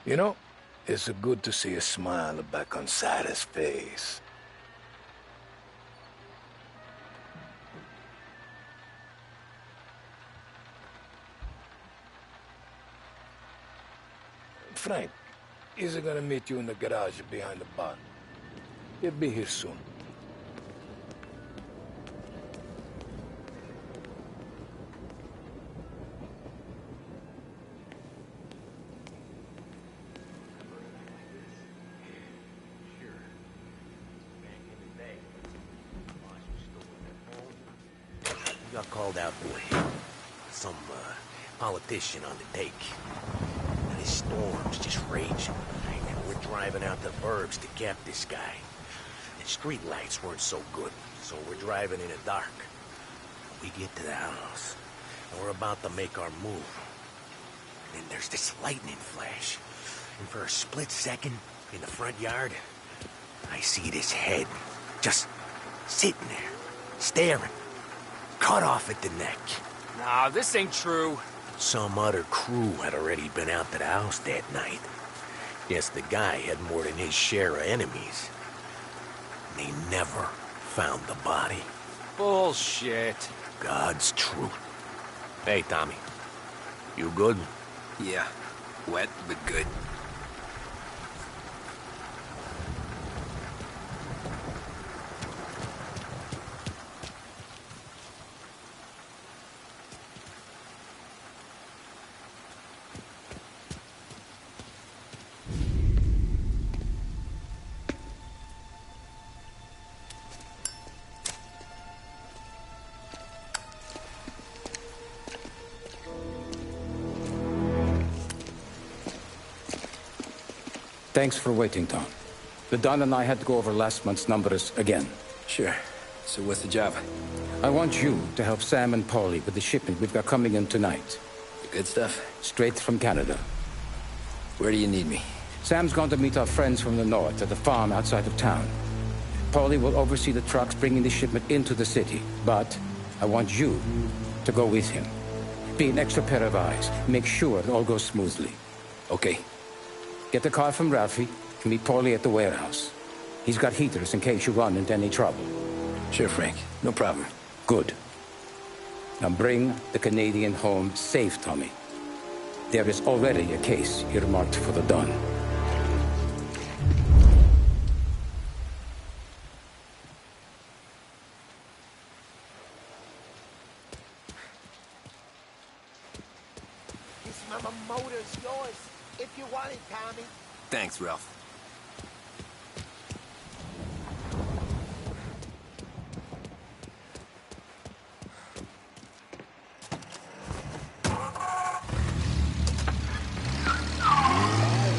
You know, it's good to see a smile back on Sarah's face. Frank, is gonna meet you in the garage behind the bar. He'll be here soon. Got called out for a hit. Some politician on the take. And his storm's just raging. And we're driving out the burbs to cap this guy. And street lights weren't so good, so we're driving in the dark. We get to the house, and we're about to make our move. And then there's this lightning flash. And for a split second, in the front yard, I see this head just sitting there, staring. Cut off at the neck. Nah, this ain't true. Some other crew had already been out to the house that night. Guess the guy had more than his share of enemies. They never found the body. Bullshit. God's truth. Hey, Tommy. You good? Yeah. Wet, but good. Thanks for waiting, Tom. The Don and I had to go over last month's numbers again. Sure. So what's the job? I want you to help Sam and Paulie with the shipment we've got coming in tonight. The good stuff? Straight from Canada. Where do you need me? Sam's going to meet our friends from the north at the farm outside of town. Paulie will oversee the trucks bringing the shipment into the city. But I want you to go with him. Be an extra pair of eyes. Make sure it all goes smoothly. Okay. Get the car from Ralphie and meet Paulie at the warehouse. He's got heaters in case you run into any trouble. Sure, Frank. No problem. Good. Now bring the Canadian home safe, Tommy. There is already a case earmarked for the Don. This motor's yours, if you want it, Tommy. Thanks, Ralph.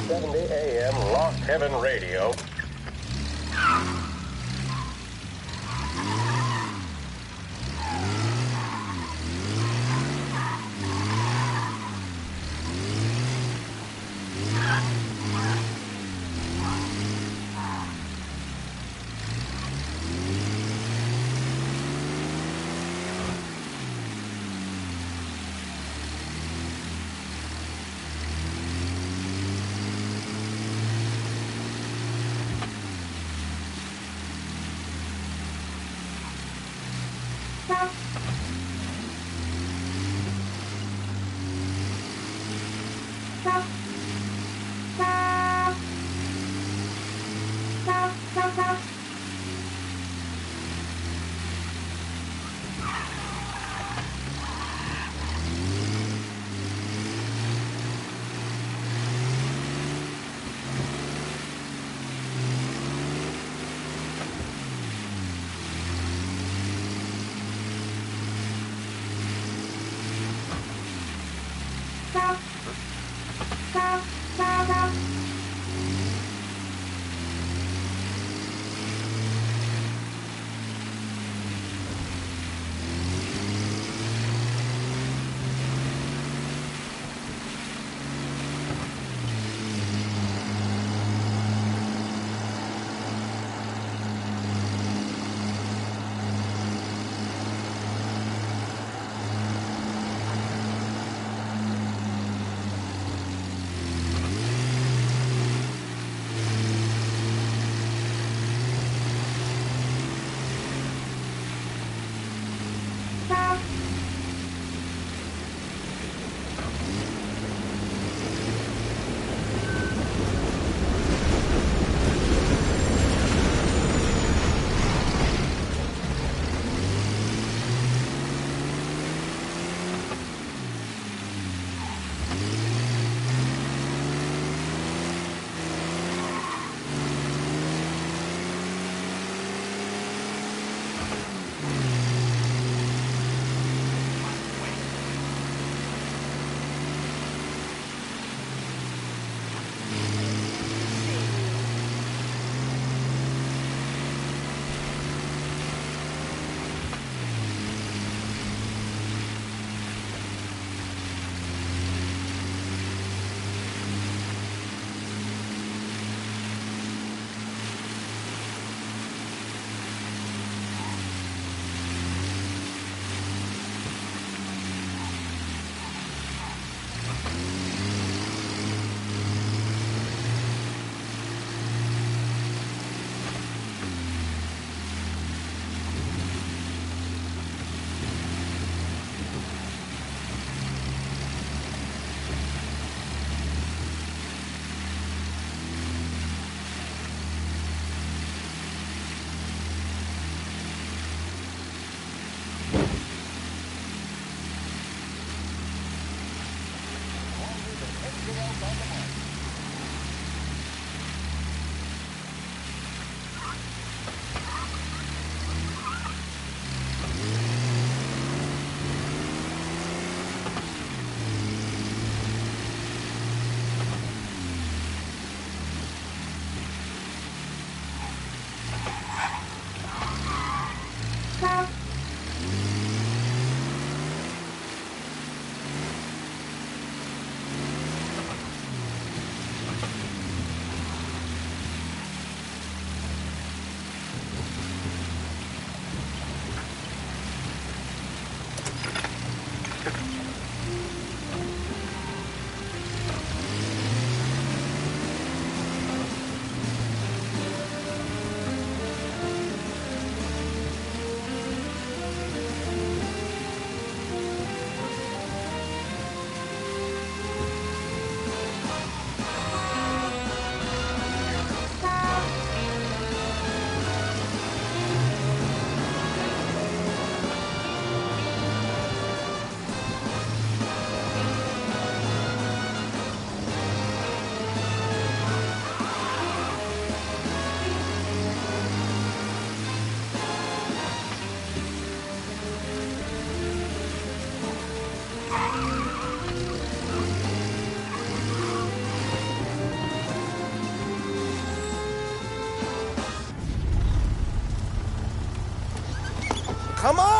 AM Lost Heaven Radio.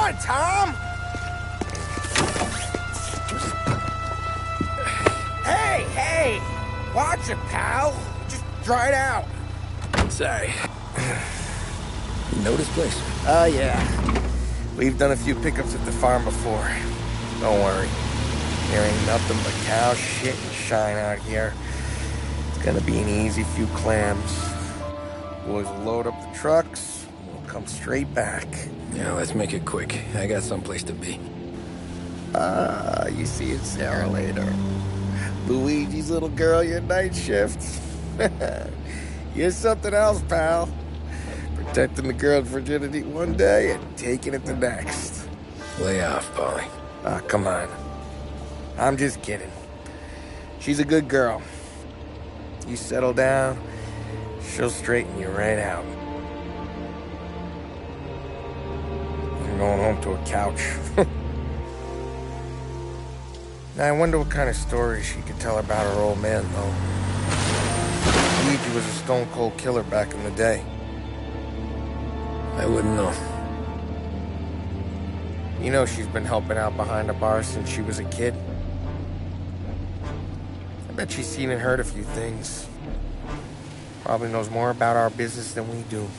on, Tom! Hey! Watch it, pal. Just dry it out. Sorry. You know this place? Yeah. We've done a few pickups at the farm before. Don't worry. There ain't nothing but cow shit and shine out here. It's gonna be an easy few clams. Boys will load up the trucks, and we'll come straight back. Yeah, let's make it quick. I got someplace to be. You see it, Sarah, later. Luigi's little girl, your night shift. You're something else, pal. Protecting the girl's virginity one day and taking it the next. Lay off, Polly. Come on. I'm just kidding. She's a good girl. You settle down, she'll straighten you right out. I'm going home to a couch. Now, I wonder what kind of stories she could tell about her old man, though. Luigi was a stone-cold killer back in the day. I wouldn't know. You know she's been helping out behind the bar since she was a kid. I bet she's seen and heard a few things. Probably knows more about our business than we do.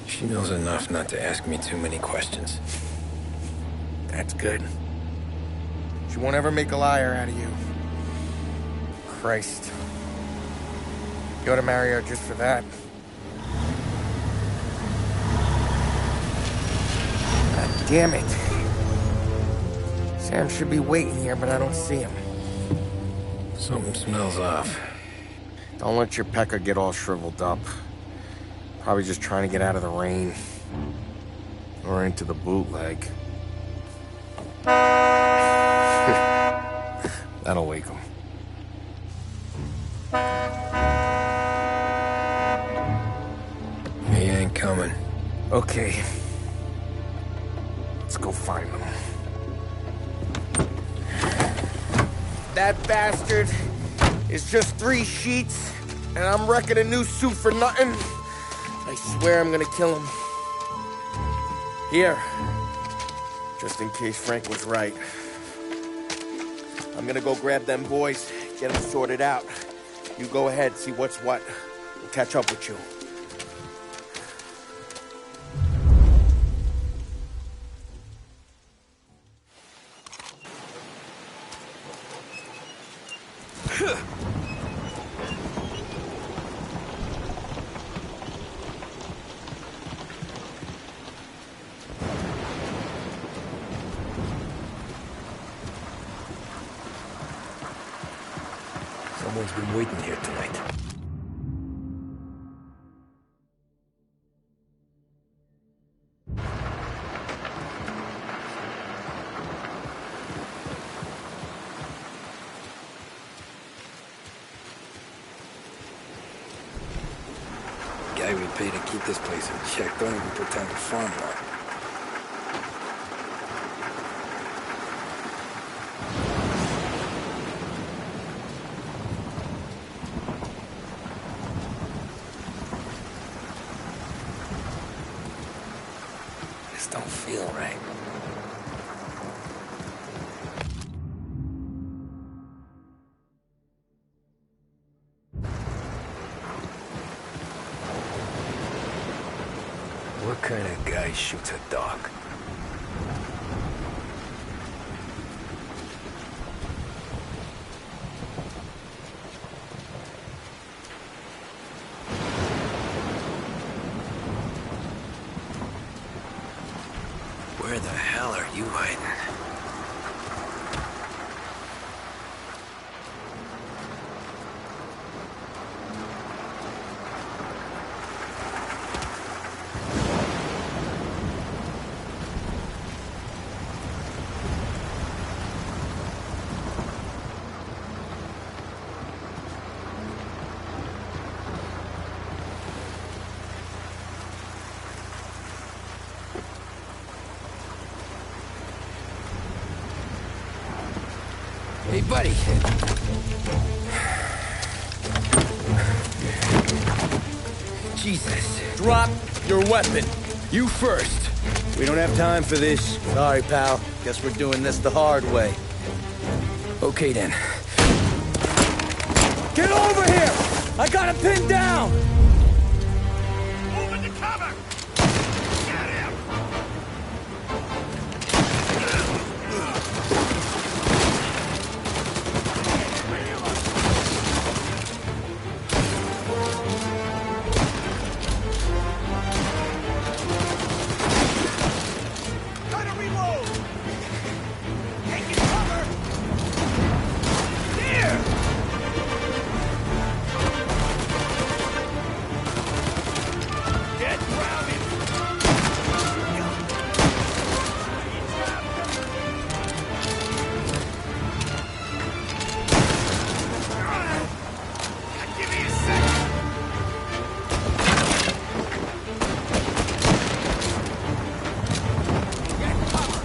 She knows enough not to ask me too many questions. That's good. She won't ever make a liar out of you. Christ. You ought to marry her just for that. God damn it. Sam should be waiting here, but I don't see him. Something smells off. Don't let your pecker get all shriveled up. Probably just trying to get out of the rain. Or into the bootleg. That'll wake him. He ain't coming. Okay. Let's go find him. That bastard is just 3 sheets, and I'm wrecking a new suit for nothing. I swear I'm gonna kill him. Here. Just in case Frank was right. I'm gonna go grab them boys, get them sorted out. You go ahead, see what's what. We'll catch up with you. Someone's been waiting here tonight. The guy we pay to keep this place in check don't even pretend to farm one. Don't feel right. What kind of guy shoots a dog? Where the hell are you hiding? Hey, buddy. Jesus. Drop your weapon. You first. We don't have time for this. Sorry, pal. Guess we're doing this the hard way. Okay, then. Get over here! I got him pinned down! Move into cover! Get him! Try to reload! Taking cover! There! Get grounded! Give me a second! Get cover!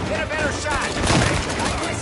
Get a better shot! Got this?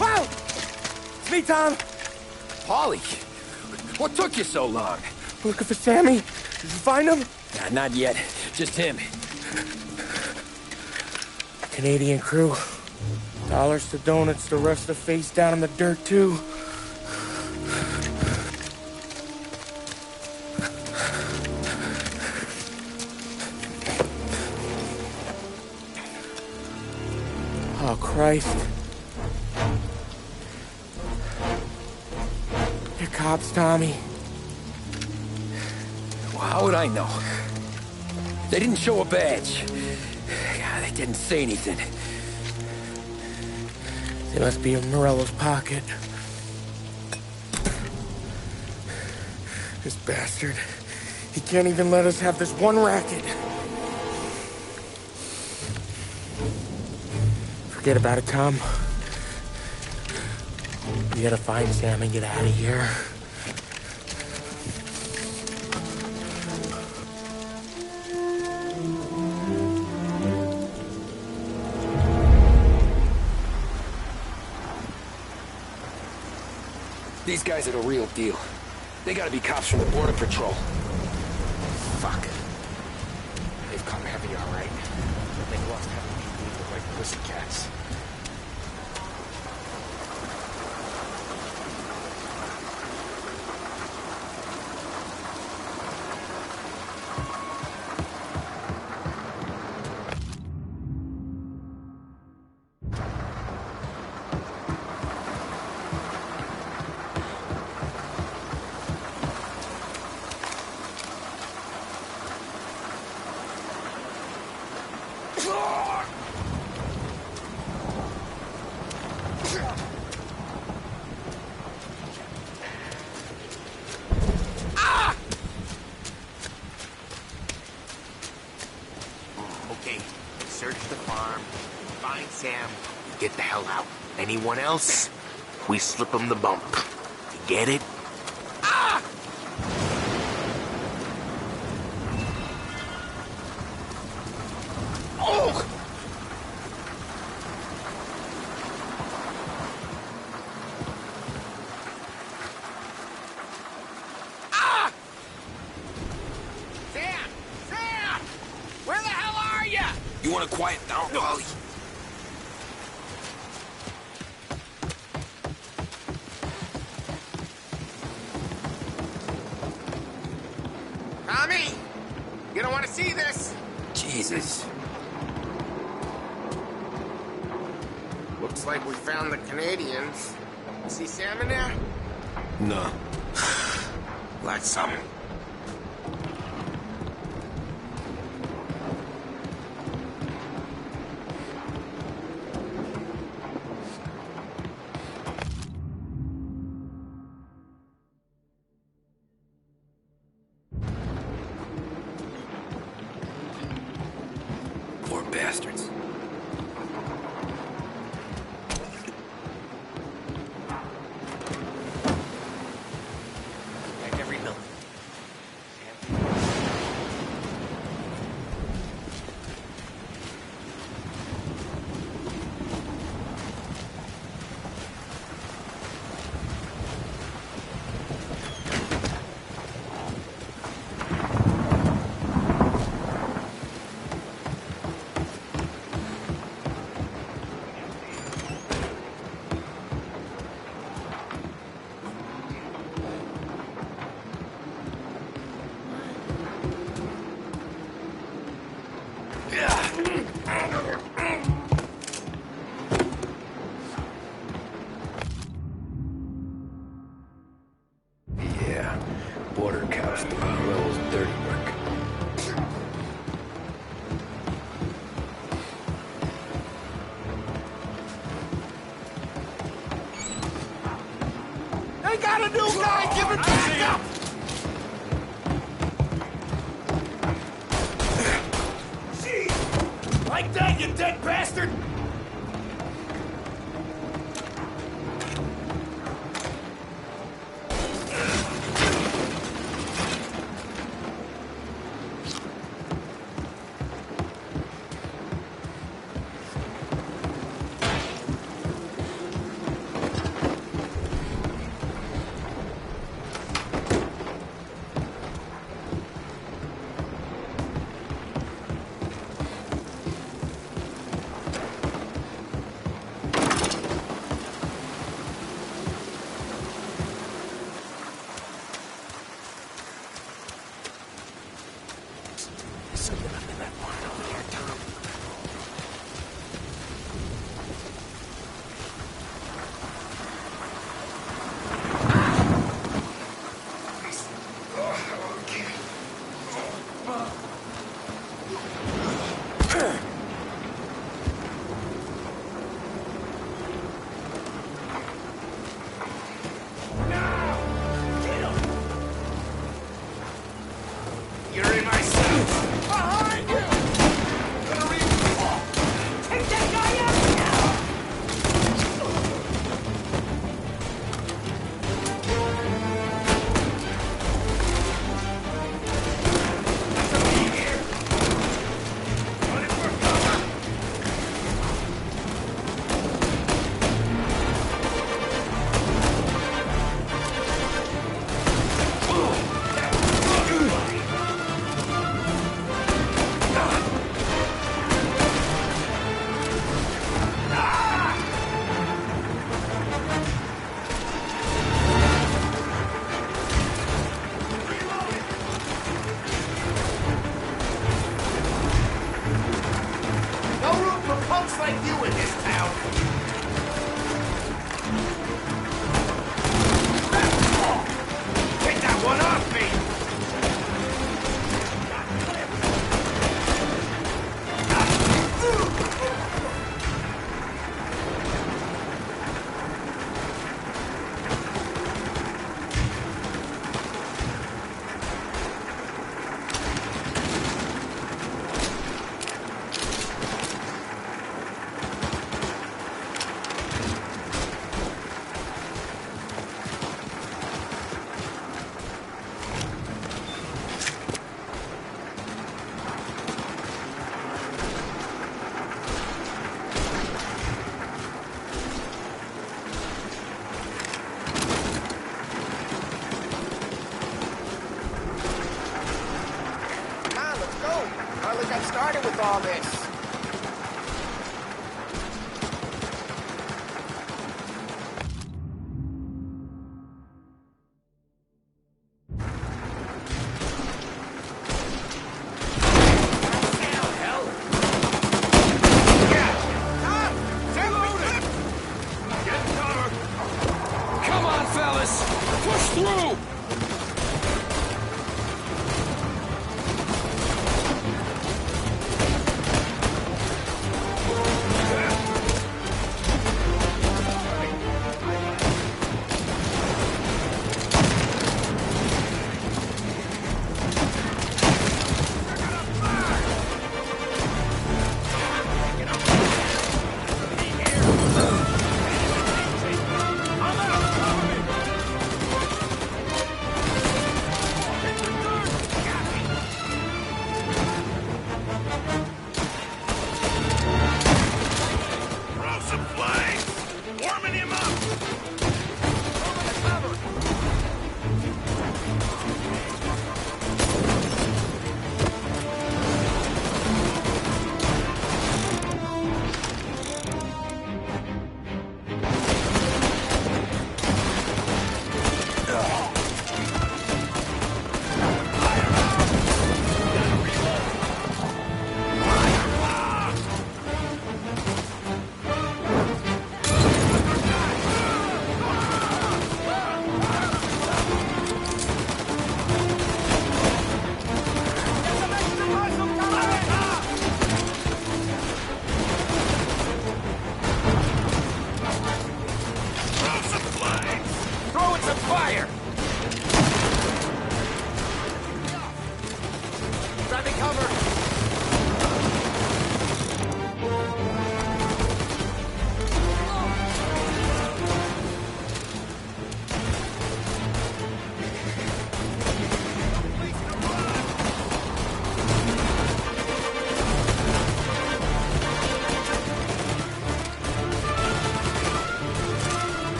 Wow! It's me, Tom. Paulie, what took you so long? Looking for Sammy. Did you find him? Nah, not yet. Just him. Canadian crew. Dollars to donuts, the rest of the face down in the dirt, too. Oh, Christ. They're cops, Tommy. Well, how would I know? They didn't show a badge. God, they didn't say anything. They must be in Morello's pocket. This bastard. He can't even let us have this one racket. Forget about it, Tom. We gotta find Sam and get out of here. These guys are the real deal. They gotta be cops from the Border Patrol. Fuck. They've come heavy, all right. They've lost half the people who look like pussycats. Okay, search the farm, find Sam, get the hell out. Anyone else? We slip them the bump. You get it? Ah! Oh! Ah! Sam! Sam! Where the hell are you? You wanna quiet down, Paulie? Tommy! You don't want to see this! Jesus. Looks like we found the Canadians. See Sam in there? No. Like some. Poor bastards. Check every building. Yeah. Border cops doing Will's dirty work. They got a new guy! Give it back up! Like that, you dead bastard! Something up in that barn over there, Tom. You're in my sights! Behind you! Take that guy out now! Somebody here! Running for cover! No room for punks like you in this town! Get that one off me! Hardly got started with all this. through!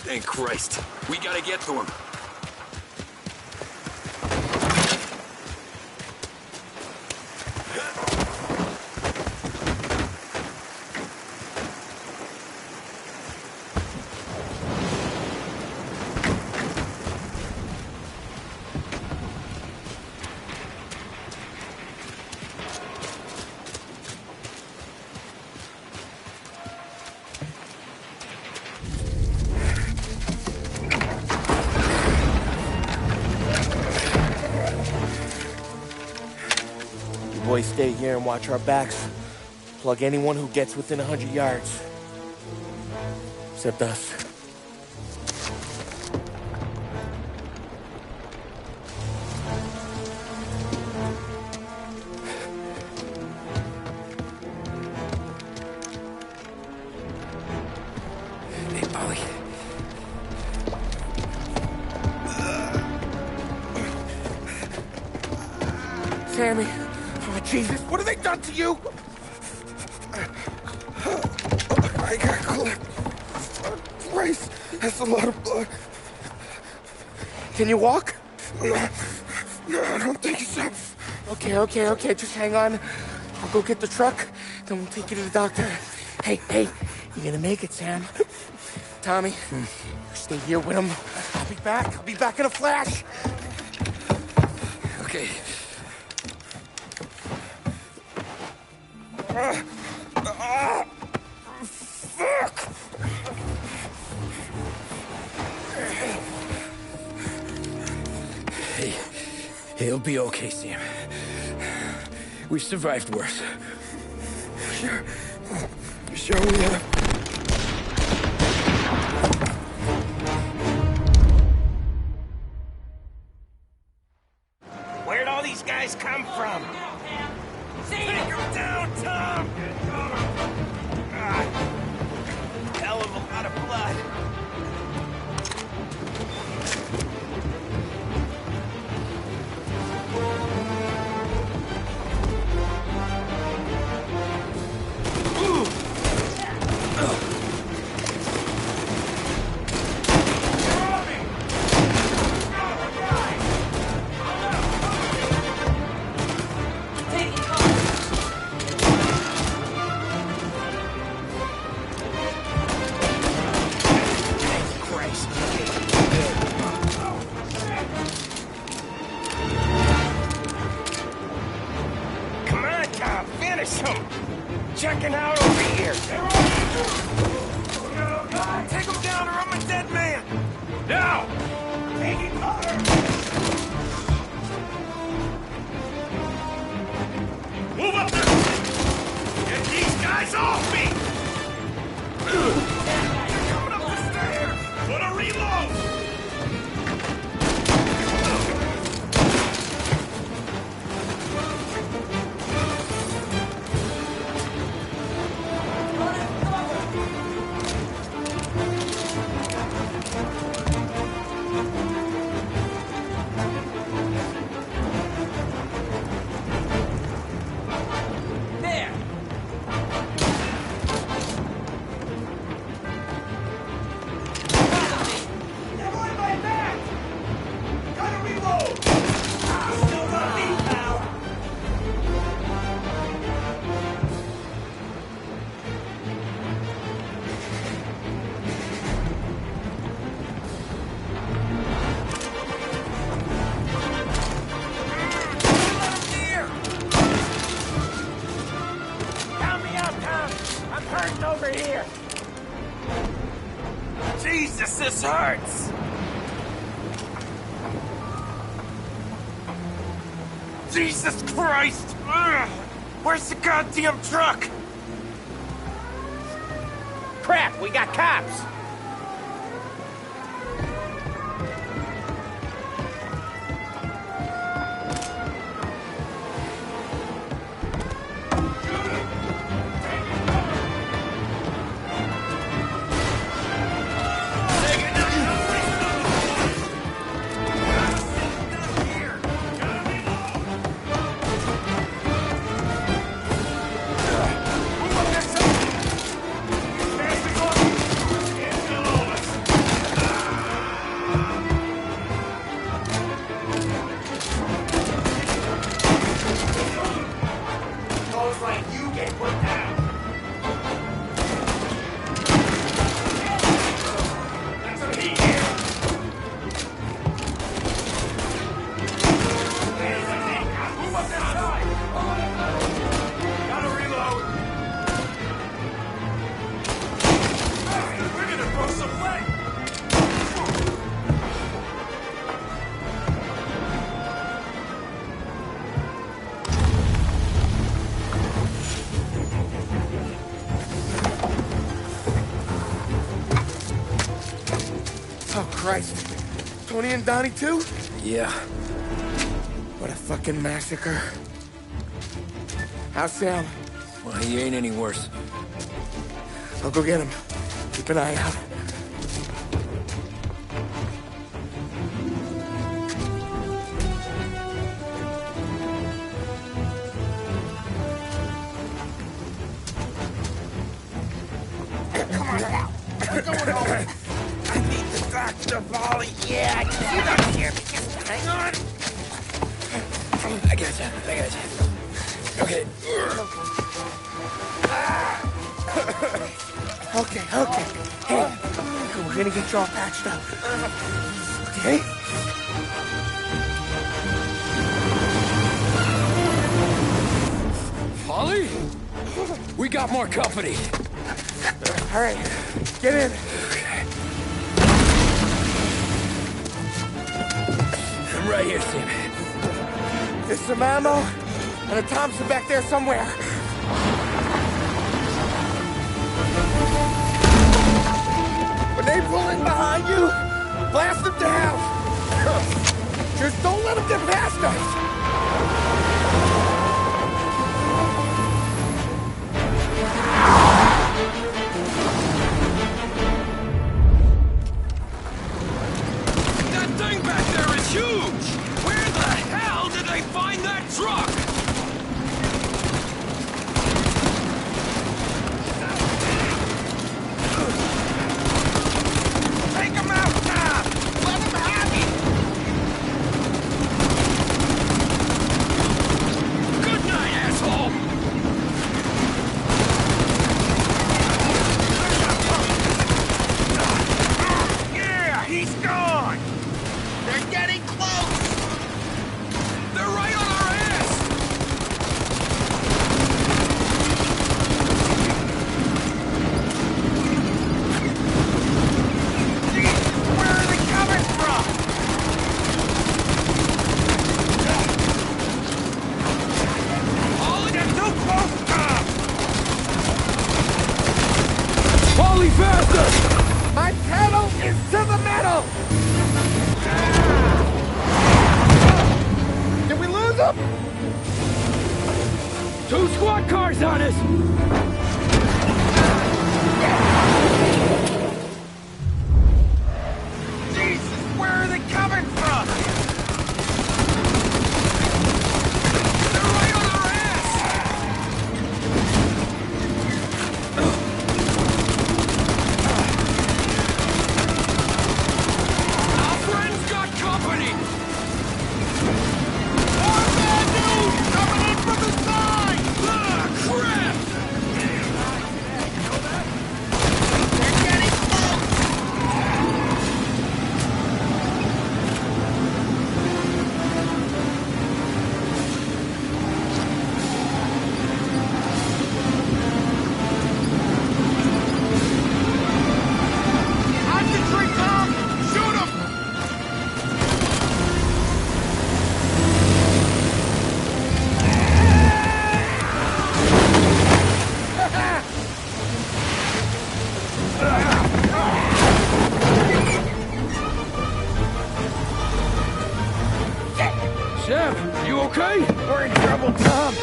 Thank Christ. We gotta get to him. Boys stay here and watch our backs. Plug anyone who gets within 100 yards. Except us. Hey, Polly. Sammy. Oh, Jesus, what have they done to you? I got clipped. Christ, that's a lot of blood. Can you walk? No, I don't think so. Okay, just hang on. I'll go get the truck, then we'll take you to the doctor. Hey, you're gonna make it, Sam. Tommy, you stay here with him. I'll be back in a flash. Okay. Fuck! Hey, he'll be okay, Sam. We've survived worse. Sure we have. Where'd all these guys come from? Take him down, Tom! Hell of a lot of blood. Checking out over here. Take him down or I'm a dead man. Now! Take it harder. Move up there! Get these guys off me! They're coming up the stairs! Gonna reload! Jesus, this hurts! Jesus Christ! Ugh. Where's the goddamn truck? Crap, we got cops! Oh, Christ. Tony and Donnie, too? Yeah. What a fucking massacre. How's Sam? Well, he ain't any worse. I'll go get him. Keep an eye out. Come on now. We're going home. I need the doctor, Molly. Yeah, you're not here. Just hang on. I gotcha. Okay. Okay. Hey, we're gonna get you all patched up. Okay? Polly? We got more company. All right, get in. Okay. I'm right here, Sam. There's some ammo and a Thompson back there somewhere. When they pull in behind you, blast them down. Just don't let them get past us. Two squad cars on us! Jesus, where are they coming from? They're right on our ass! Our friends got company! More bad news coming in from the side! Ah, crap! They're getting close! Concentrate, Tom! Shoot 'em! Sam, you okay? We're in trouble, Tom.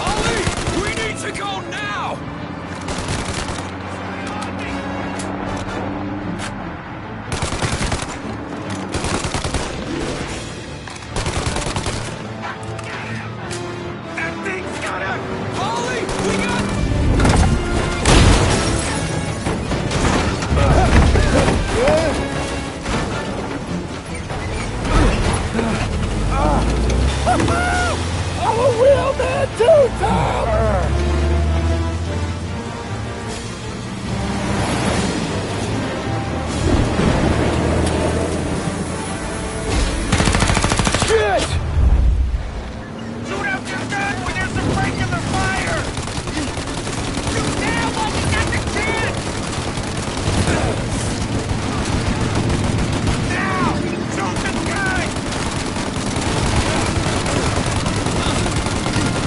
Ollie! We need to go now! That thing's gotta... Ollie! We got... I'm a real man too, Tom! Shit! Shoot out your gun when there's a break in the fire! Shoot now while we got the chance! Now! Shoot the guy!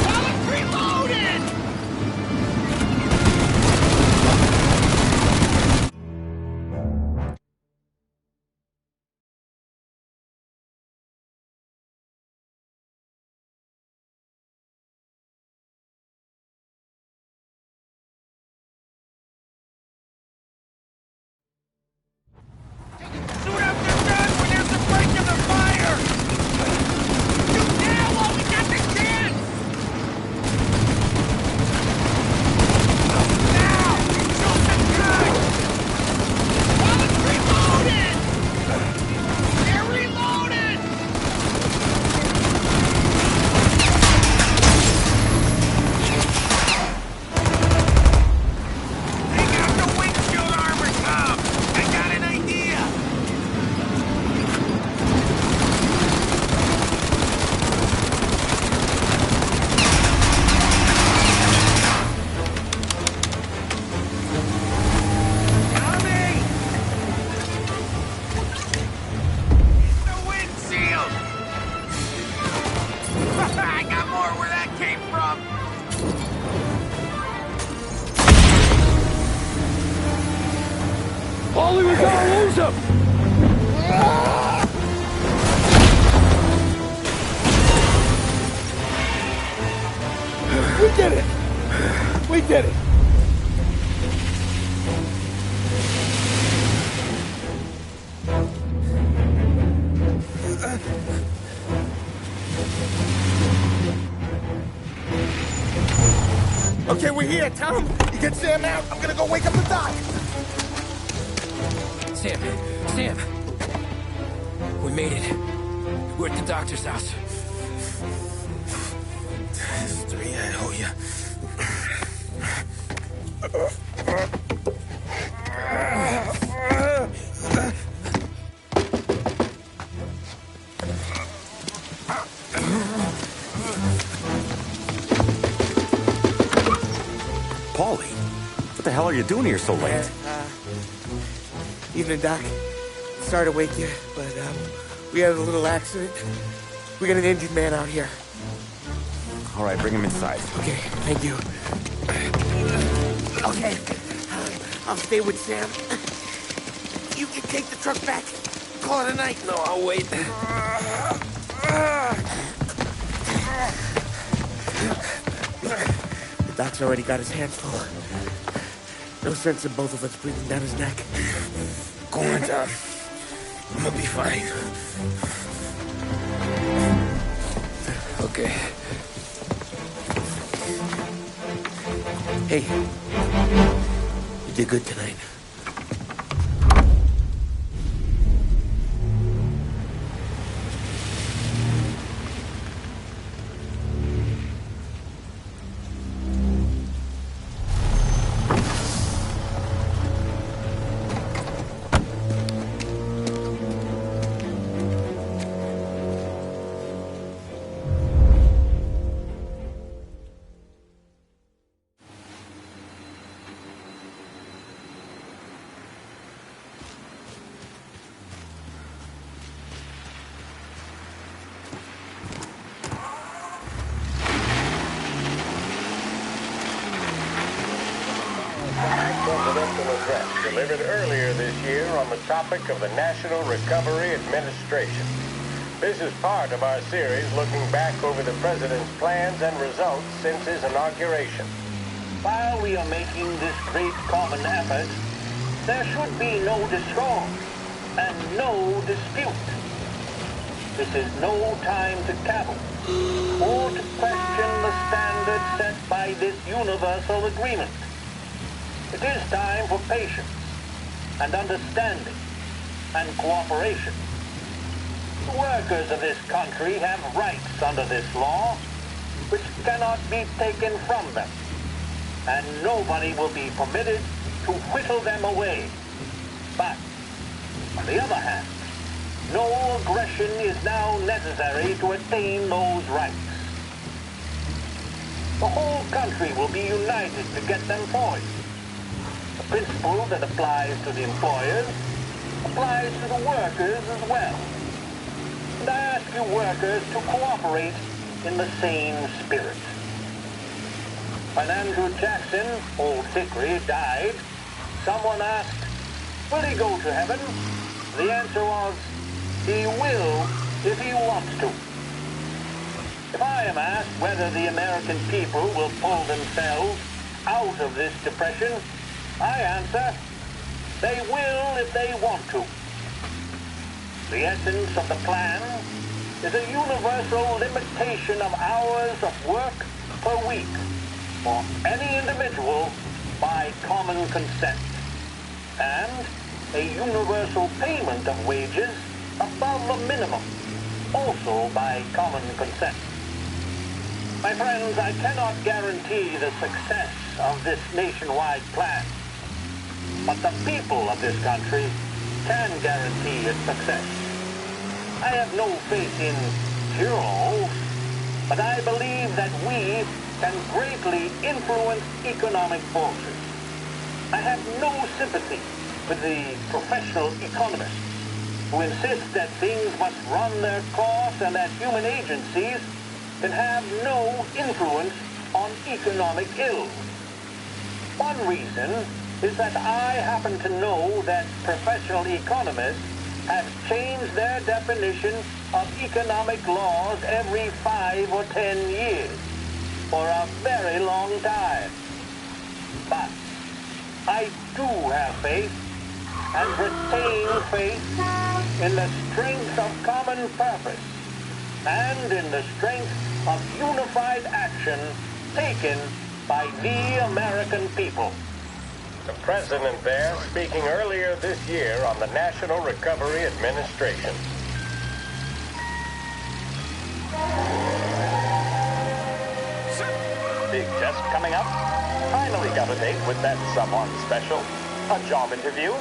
While it's reloaded! Shoot out your gun when there's a break in the fire! Shoot now while we got the chance! Now! Shoot the guy! While it's reloaded! They're reloaded! Take out the windshield armor, Tom! I got an idea! Tommy! The windshield! I got more where that came from! Ollie, we gotta lose him! We did it! We did it! Okay, we're here, Tom. You get Sam out. I'm gonna go wake up the doc. Sam, we made it. We're at the doctor's house. Three, I owe you. What the hell are you you doing here so late? Evening, Doc. Sorry to wake you, but we had a little accident. We got an injured man out here. All right, bring him inside. Okay, thank you. Okay, I'll stay with Sam. You can take the truck back. Call it a night. No, I'll wait. The doc's already got his hands full. No sense in both of us breathing down his neck. Go on, Doc. I'm gonna be fine. Okay. Hey, you did good tonight. Address delivered earlier this year on the topic of the National Recovery Administration. This is part of our series looking back over the President's plans and results since his inauguration. While we are making this great common effort, there should be no discord and no dispute. This is no time to cavil or to question the standards set by this universal agreement. It is time for patience and understanding and cooperation. The workers of this country have rights under this law which cannot be taken from them, and nobody will be permitted to whittle them away. But, on the other hand, no aggression is now necessary to attain those rights. The whole country will be united to get them for you. The principle that applies to the employers applies to the workers as well. And I ask you workers to cooperate in the same spirit. When Andrew Jackson, Old Hickory, died, someone asked, will he go to heaven? The answer was, he will if he wants to. If I am asked whether the American people will pull themselves out of this depression, I answer, they will if they want to. The essence of the plan is a universal limitation of hours of work per week for any individual by common consent, and a universal payment of wages above the minimum, also by common consent. My friends, I cannot guarantee the success of this nationwide plan, but the people of this country can guarantee its success. I have no faith in heroes, but I believe that we can greatly influence economic forces. I have no sympathy with the professional economists who insist that things must run their course and that human agencies can have no influence on economic ills. One reason is that I happen to know that professional economists have changed their definition of economic laws every 5 or 10 years for a very long time. But I do have faith and retain faith in the strength of common purpose and in the strength of unified action taken by the American people. The President there speaking earlier this year on the National Recovery Administration. Big test coming up. Finally got a date with that someone special. A job interview.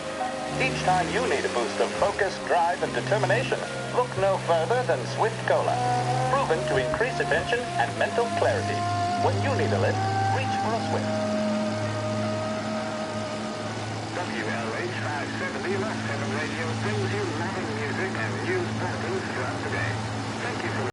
Each time you need a boost of focus, drive, and determination, look no further than Swift Cola. Proven to increase attention and mental clarity. When you need a lift, reach for a Swift. WLH 570 Lot 7 Radio brings you modern music and news bulletins throughout the day. Thank you for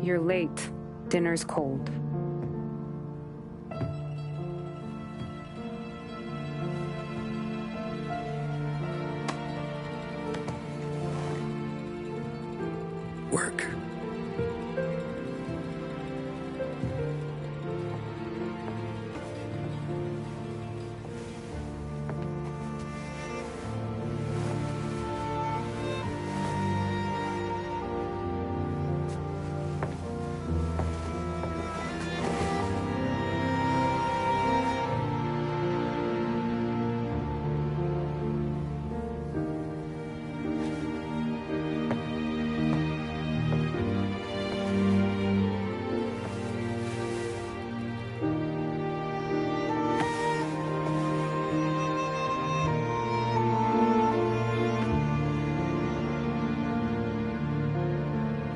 You're late. Dinner's cold. Work.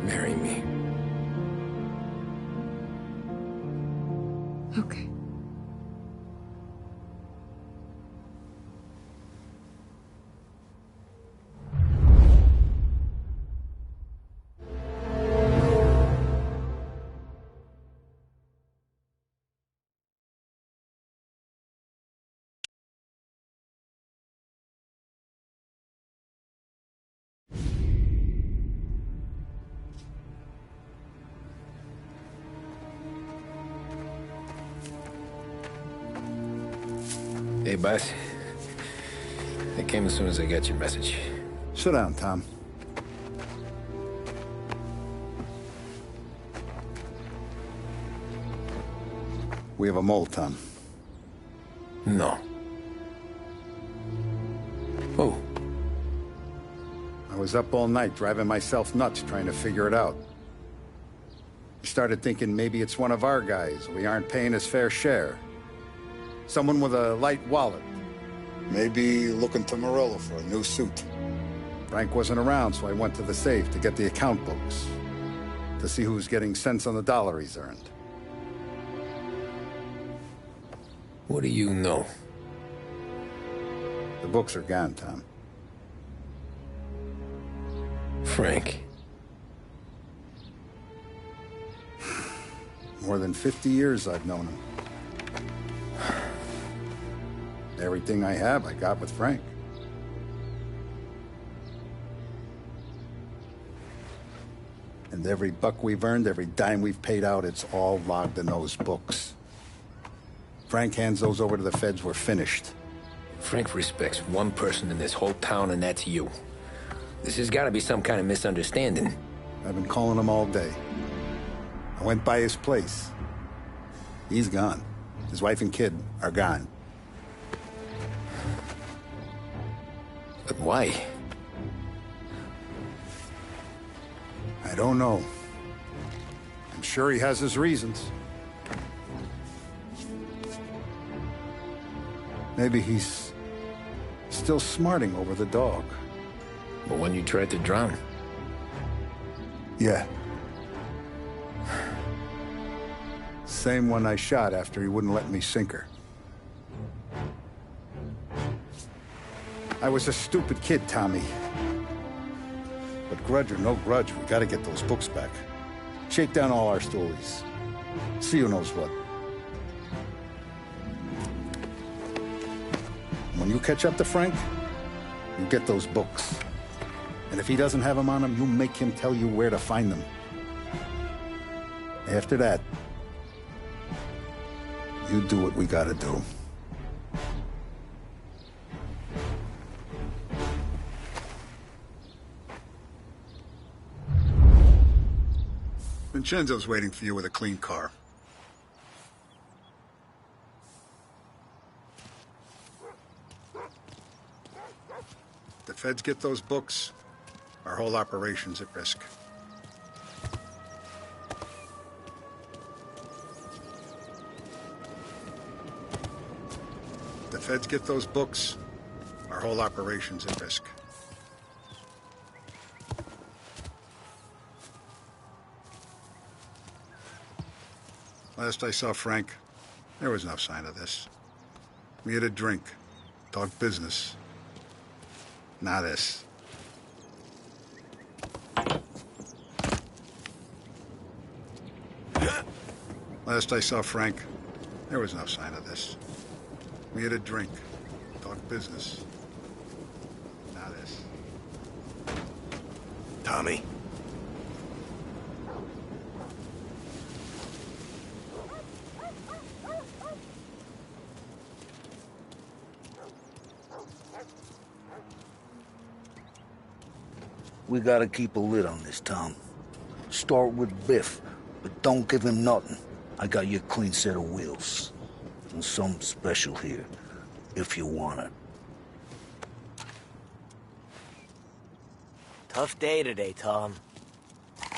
Marry me. Okay. Hey, boss. I came as soon as I got your message. Sit down, Tom. We have a mole, Tom. No. Oh. I was up all night driving myself nuts trying to figure it out. I started thinking maybe it's one of our guys. We aren't paying his fair share. Someone with a light wallet. Maybe looking to Morello for a new suit. Frank wasn't around, so I went to the safe to get the account books. To see who's getting cents on the dollar he's earned. What do you know? The books are gone, Tom. Frank. More than 50 years I've known him. Everything I have, I got with Frank. And every buck we've earned, every dime we've paid out, it's all logged in those books. Frank hands those over to the feds, we're finished. Frank respects one person in this whole town, and that's you. This has got to be some kind of misunderstanding. I've been calling him all day. I went by his place. He's gone. His wife and kid are gone. But why? I don't know. I'm sure he has his reasons. Maybe he's still smarting over the dog. The one you tried to drown? Yeah. Same one I shot after he wouldn't let me sink her. I was a stupid kid, Tommy. But grudge or no grudge, we gotta get those books back. Shake down all our stories. See who knows what. When you catch up to Frank, you get those books. And if he doesn't have them on him, you make him tell you where to find them. After that, you do what we gotta do. Vincenzo's waiting for you with a clean car. If the feds get those books, our whole operation's at risk. If the feds get those books, our whole operation's at risk. Last I saw Frank, there was no sign of this. We had a drink, talked business. Not this. Last I saw Frank, there was no sign of this. We had a drink, talked business. Not this. Tommy? We gotta keep a lid on this, Tom. Start with Biff, but don't give him nothing. I got you a clean set of wheels. And something special here, if you want it. Tough day today, Tom.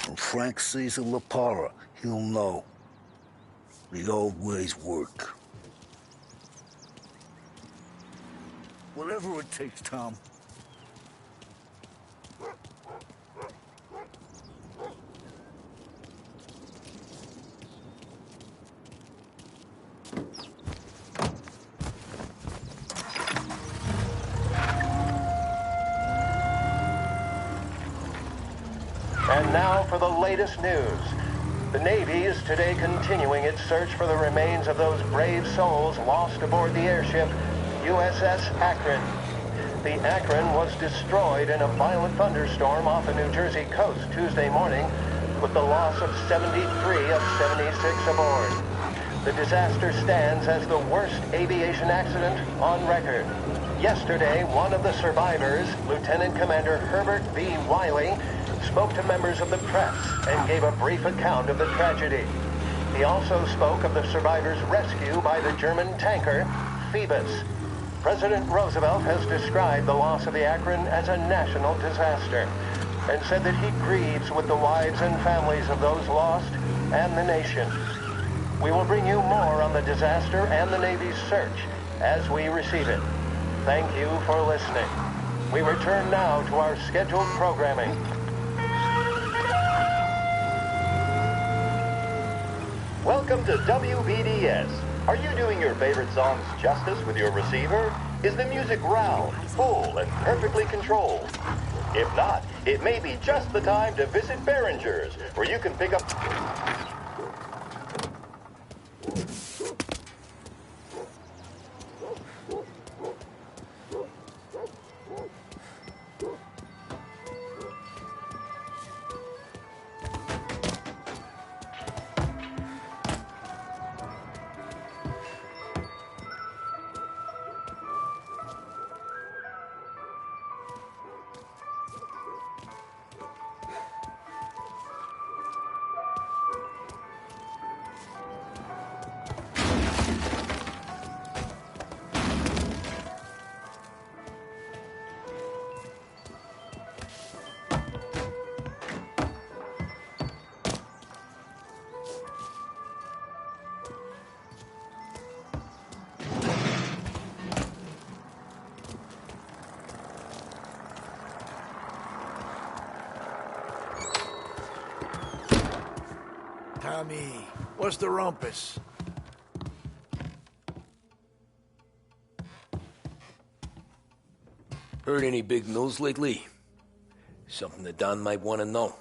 When Frank sees a La Parra, he'll know. The old ways work. Whatever it takes, Tom. And now for the latest news. The Navy is today continuing its search for the remains of those brave souls lost aboard the airship USS Akron. The Akron was destroyed in a violent thunderstorm off the New Jersey coast Tuesday morning, with the loss of 73 of 76 aboard. The disaster stands as the worst aviation accident on record. Yesterday, one of the survivors, Lieutenant Commander Herbert V. Wiley, spoke to members of the press and gave a brief account of the tragedy. He also spoke of the survivors' rescue by the German tanker, Phoebus. President Roosevelt has described the loss of the Akron as a national disaster and said that he grieves with the wives and families of those lost and the nation. We will bring you more on the disaster and the Navy's search as we receive it. Thank you for listening. We return now to our scheduled programming. Welcome to WBDS. Are you doing your favorite songs justice with your receiver? Is the music round, full, and perfectly controlled? If not, it may be just the time to visit Behringer's, where you can pick up... Tommy, what's the rumpus? Heard any big news lately? Something that Don might want to know.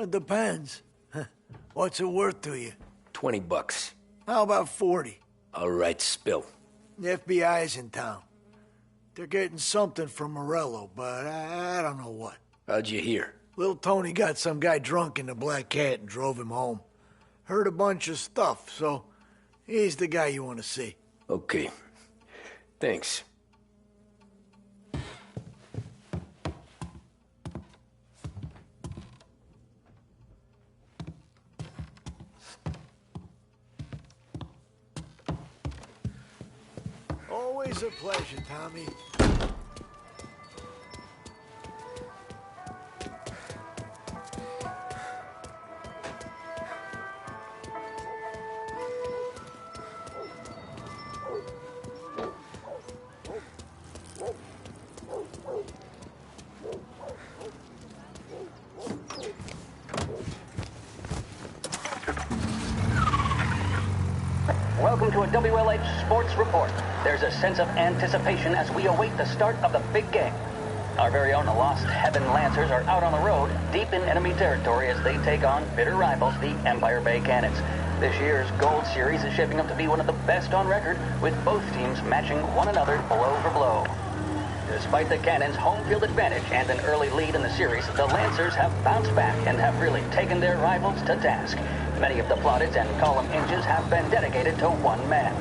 Depends. What's it worth to you? $20. How about 40? All right, spill. The FBI's in town. They're getting something from Morello, but I don't know what. How'd you hear? Little Tony got some guy drunk in the Black Cat and drove him home. Heard a bunch of stuff, so he's the guy you want to see. Okay. Thanks. Always a pleasure, Tommy. Welcome to a WLH Sports Report. There's a sense of anticipation as we await the start of the big game. Our very own Lost Heaven Lancers are out on the road, deep in enemy territory as they take on bitter rivals, the Empire Bay Cannons. This year's Gold Series is shaping up to be one of the best on record, with both teams matching one another blow for blow. Despite the Cannons' home field advantage and an early lead in the series, the Lancers have bounced back and have really taken their rivals to task. Many of the plaudits and column inches have been dedicated to one man.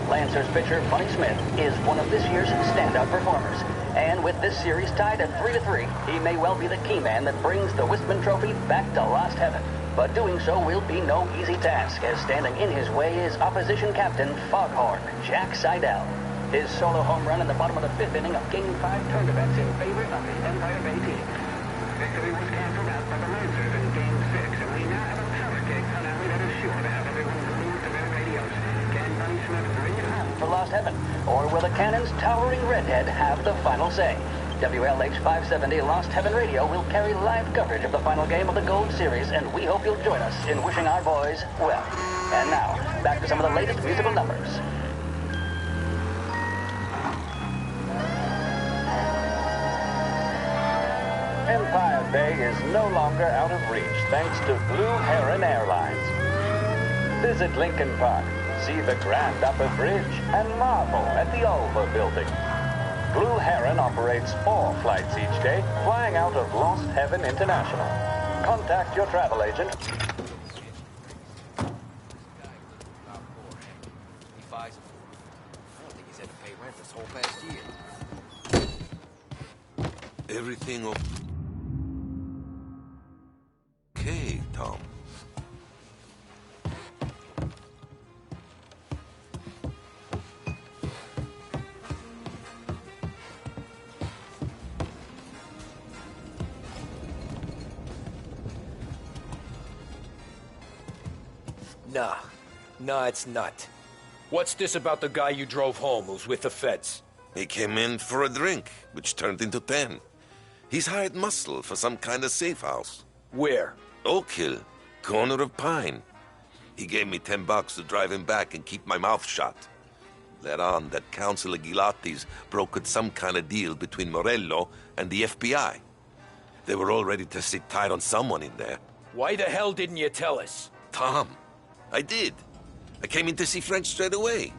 Lancers pitcher Bunny Smith is one of this year's standout performers. And with this series tied at 3-3, he may well be the key man that brings the Wistman Trophy back to Lost Heaven. But doing so will be no easy task, as standing in his way is opposition captain Foghorn Jack Seidel. His solo home run in the bottom of the fifth inning of Game 5 turned events in favor of the Empire Bay team. Victory was canceled out by the Lancers in Game 6, and we now have a power kick finale that is sure to have everyone glued to their radios. Can Bunny Smith bring it home for Lost Heaven, or will the Cannon's towering redhead have the final say? WLH 570 Lost Heaven Radio will carry live coverage of the final game of the Gold Series, and we hope you'll join us in wishing our boys well. And now, back to some of the latest musical numbers. Empire Bay is no longer out of reach thanks to Blue Heron Airlines. Visit Lincoln Park, see the Grand Upper Bridge, and marvel at the Ulva Building. Blue Heron operates 4 flights each day, flying out of Lost Heaven International. Contact your travel agent. I don't think he's had to pay rent this whole past year. Everything okay, Tom? Nah, it's not. What's this about the guy you drove home who's with the feds? He came in for a drink, which turned into 10. He's hired muscle for some kind of safe house. Where? Oak Hill, corner of Pine. He gave me $10 to drive him back and keep my mouth shut. Let on that Councilor Gilatti's brokered some kind of deal between Morello and the FBI. They were all ready to sit tight on someone in there. Why the hell didn't you tell us? Tom, I did. I came in to see Frank straight away.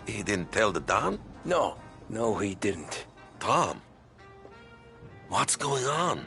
He didn't tell the Don? No, he didn't. Tom, what's going on?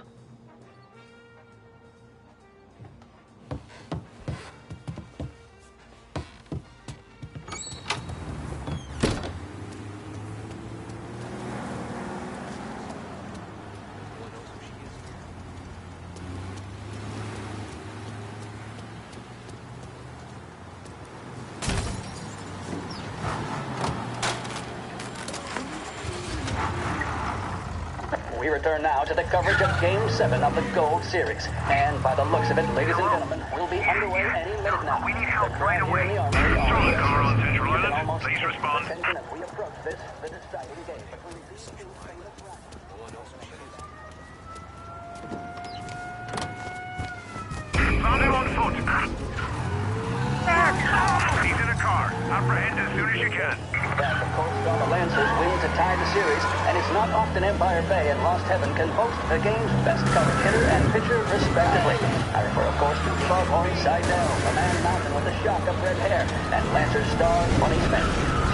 We return now to the coverage of Game 7 of the Gold Series. And by the looks of it, ladies and gentlemen, we'll be underway any minute now. We need help right away. Solid car on Central Island. Please respond. As we approach this, the deciding game between these two famous rivals. Found him on foot. back! He's in a car. Apprehend as soon as you can. That, of course, saw the Lancers win to tie the series, and it's not often Empire Bay and Lost Heaven can boast the game's best covered hitter and pitcher, respectively. I refer, of course, to Foghorn Seidel, the man mountain with the shock of red hair, and Lancer star Bunny Smith.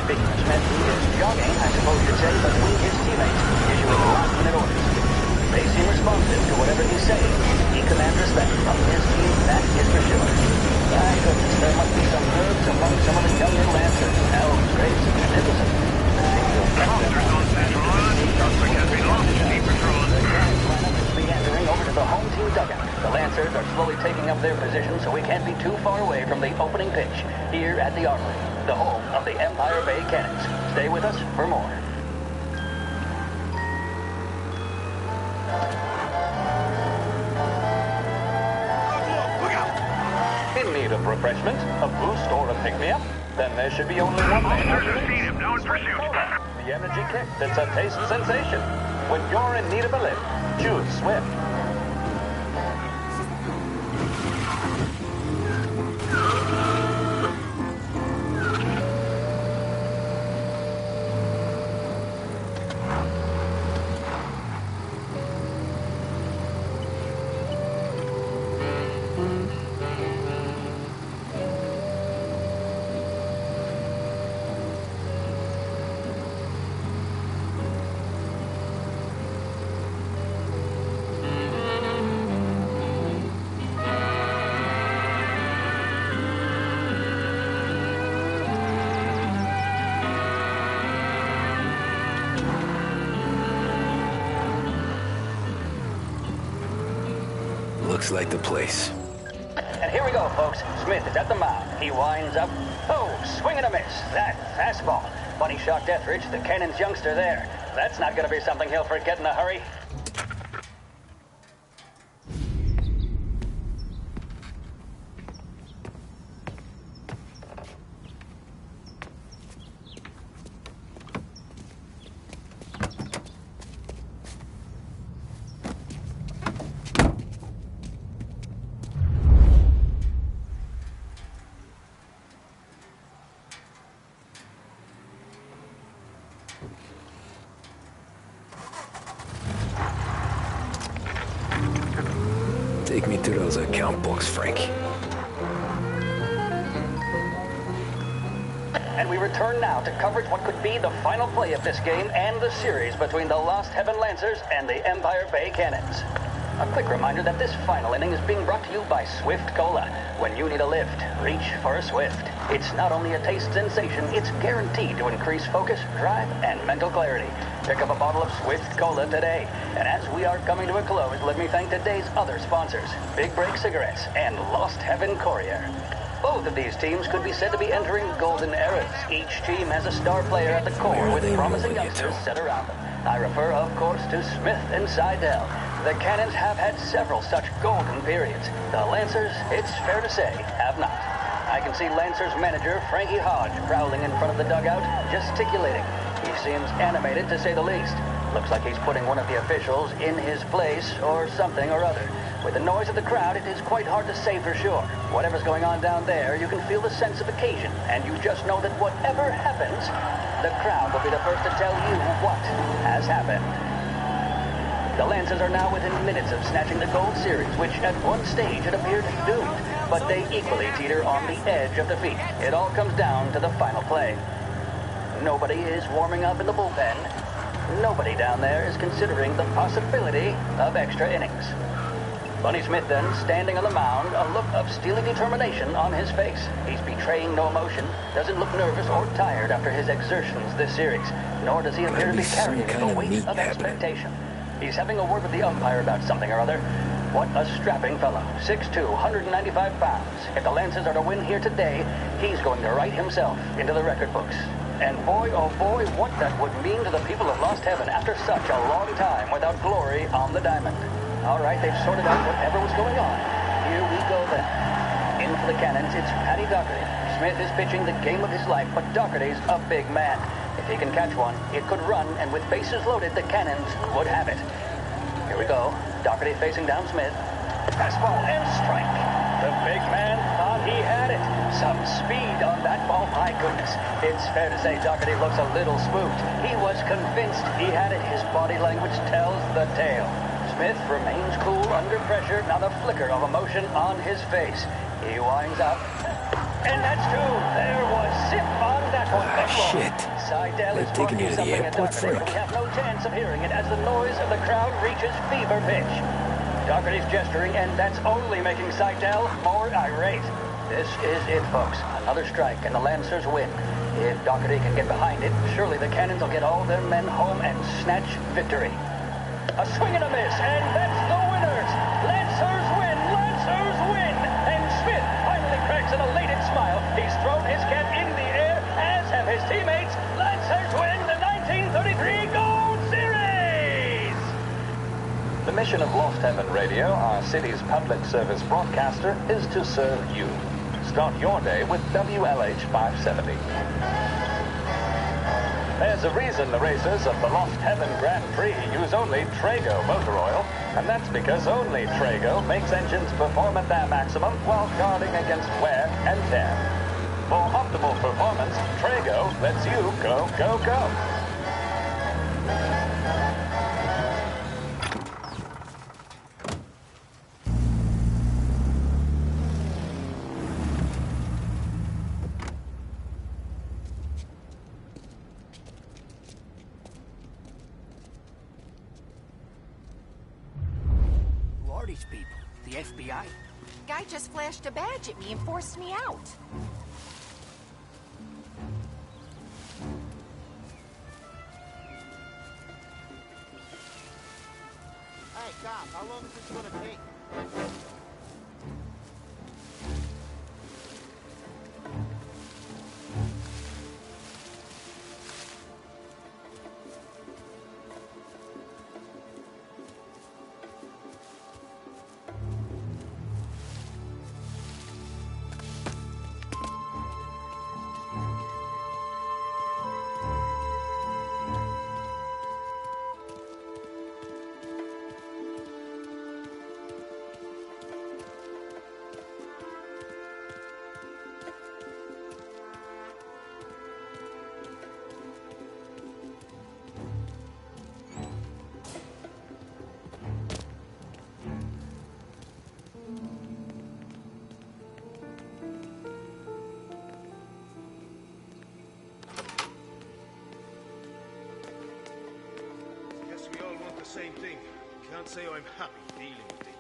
Speaking of Smith, he is jogging, I suppose you'd say, between his teammates, issuing last-minute orders. They seem responsive to whatever he's saying. He commands respect from his team, that is for sure. My goodness, there must be some nerves among some of the younger Lancers. Elves, Graves, and Nicholson. Officers on Central Island. Suspect has been lost. Keep patrolling. The guys line up is meandering over to the home team dugout. The Lancers are slowly taking up their position, so we can't be too far away from the opening pitch here at the Armory, the home of the Empire Bay Cannons. Stay with us for more. In need of refreshment, a boost, or a pick-me-up? Then there should be only one thing. Officers have seen him. Now in pursuit. The energy kick that's a taste sensation. When you're in need of a lift, choose Swift. Looks like the place. And here we go, folks. Smith is at the mound. He winds up. Oh, swing and a miss. That fastball. Bunny shot Deathridge, the Cannon's youngster there. That's not going to be something he'll forget in a hurry. Take me to those account books, Frank. And we return now to coverage what could be the final play of this game and the series between the Lost Heaven Lancers and the Empire Bay Cannons. A quick reminder that this final inning is being brought to you by Swift Cola. When you need a lift, reach for a Swift. It's not only a taste sensation, it's guaranteed to increase focus, drive, and mental clarity. Pick up a bottle of Swift Cola today. And as we are coming to a close, let me thank today's other sponsors, Big Break Cigarettes and Lost Heaven Courier. Both of these teams could be said to be entering golden eras. Each team has a star player at the core with promising youngsters set around them. I refer, of course, to Smith and Seidel. The Cannons have had several such golden periods. The Lancers, it's fair to say, have not. I can see Lancers manager Frankie Hodge prowling in front of the dugout, gesticulating. He seems animated, to say the least. Looks like he's putting one of the officials in his place, or something or other. With the noise of the crowd, it is quite hard to say for sure. Whatever's going on down there, you can feel the sense of occasion, and you just know that whatever happens, the crowd will be the first to tell you what has happened. The Lancers are now within minutes of snatching the gold series, which at one stage had appeared doomed, but they equally teeter on the edge of defeat. It all comes down to the final play. Nobody is warming up in the bullpen. Nobody down there is considering the possibility of extra innings. Bunny Smith then, standing on the mound, a look of steely determination on his face. He's betraying no emotion, doesn't look nervous or tired after his exertions this series, nor does he appear to be carrying the weight of expectation. He's having a word with the umpire about something or other. What a strapping fellow. 6'2", 195 pounds. If the Lancers are to win here today, he's going to write himself into the record books. And boy, oh boy, what that would mean to the people of Lost Heaven after such a long time without glory on the diamond. All right, they've sorted out whatever was going on. Here we go then. In for the Cannons, it's Paddy Doherty. Smith is pitching the game of his life, but Doherty's a big man. If he can catch one, it could run, and with bases loaded, the Cannons would have it. Here we go. Doherty facing down Smith. Fastball and strike. The big man thought he had it. Some speed on that ball, my goodness. It's fair to say Doherty looks a little spooked. He was convinced he had it. His body language tells the tale. Smith remains cool under pressure, not a flicker of emotion on his face. He winds up. And that's two. There was zip on that one. Shit. Seidel is They're taking you to the something at airport, Doherty, but Frank. we have no chance of hearing it as the noise of the crowd reaches fever pitch. Doherty's gesturing, and that's only making Seidel more irate. This is it, folks. Another strike, and the Lancers win. If Doherty can get behind it, surely the Cannons will get all their men home and snatch victory. A swing and a miss, and that's the winners! Lancers win! Lancers win! And Smith finally cracks an elated smile. He's thrown his cap in the air, as have his teammates. Lancers win the 1933 Gold Series! The mission of Lost Heaven Radio, our city's public service broadcaster, is to serve you. Start your day with WLH 570. There's a reason the racers of the Lost Heaven Grand Prix use only Trago motor oil, and that's because only Trago makes engines perform at their maximum while guarding against wear and tear. For optimal performance, Trago lets you go, go, go. These people? The FBI? Guy just flashed a badge at me and forced me out. Hey, cop, how long is this gonna take? Same thing. Can't say I'm happy dealing with these.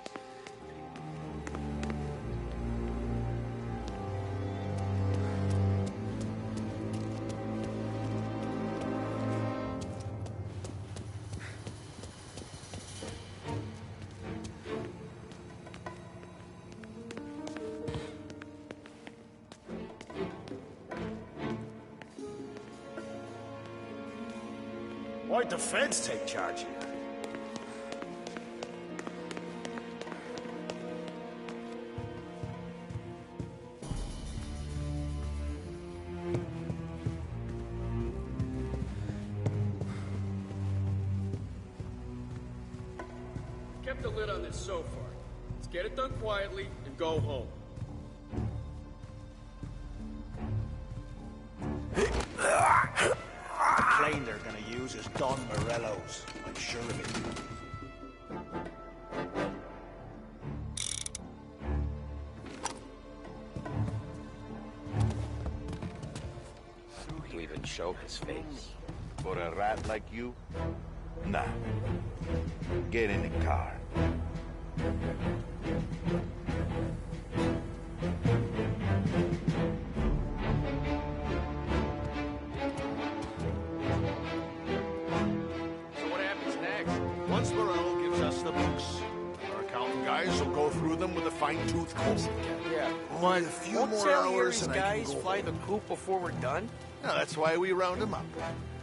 Why'd the feds take charge here? Kept the lid on this so far. Let's get it done quietly and go home. The plane they're gonna use is Don Morello's. I'm sure of it. To even show his face. For a rat like you? Nah. Get in the car. So what happens next? Once Morello gives us the books, our accountant guys will go through them with a fine-tooth comb. Yeah. Why, a few Won't more tell hours these and I can guys go fly home. the coop before we're done? No, that's why we round them up.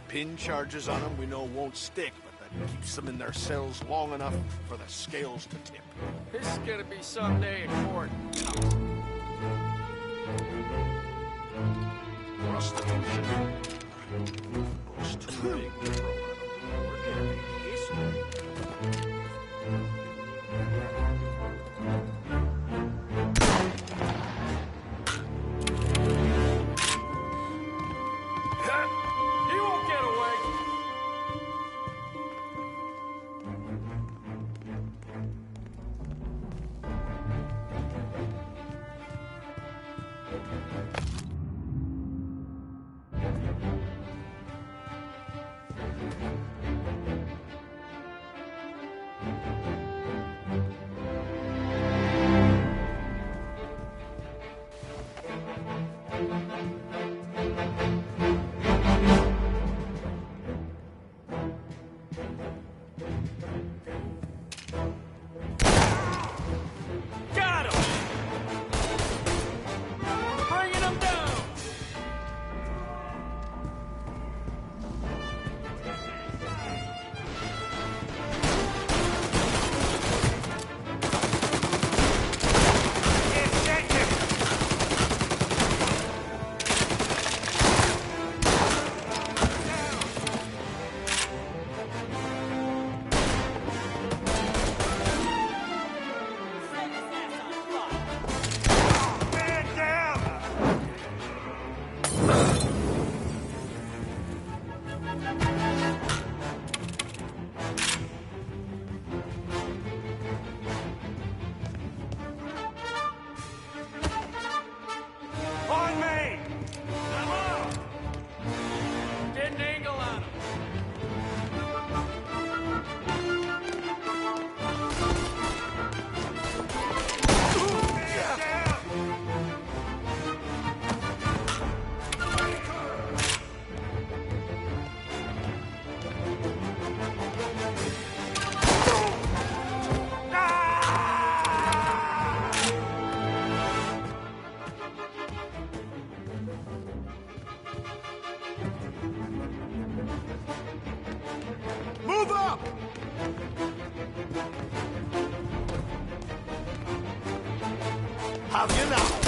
Pin charges on them we know won't stick, but that keeps them in their cells long enough for the scales to tip. This is gonna be some day in court. Prostitution. Most too big to throw out. We're gonna make history. have you now.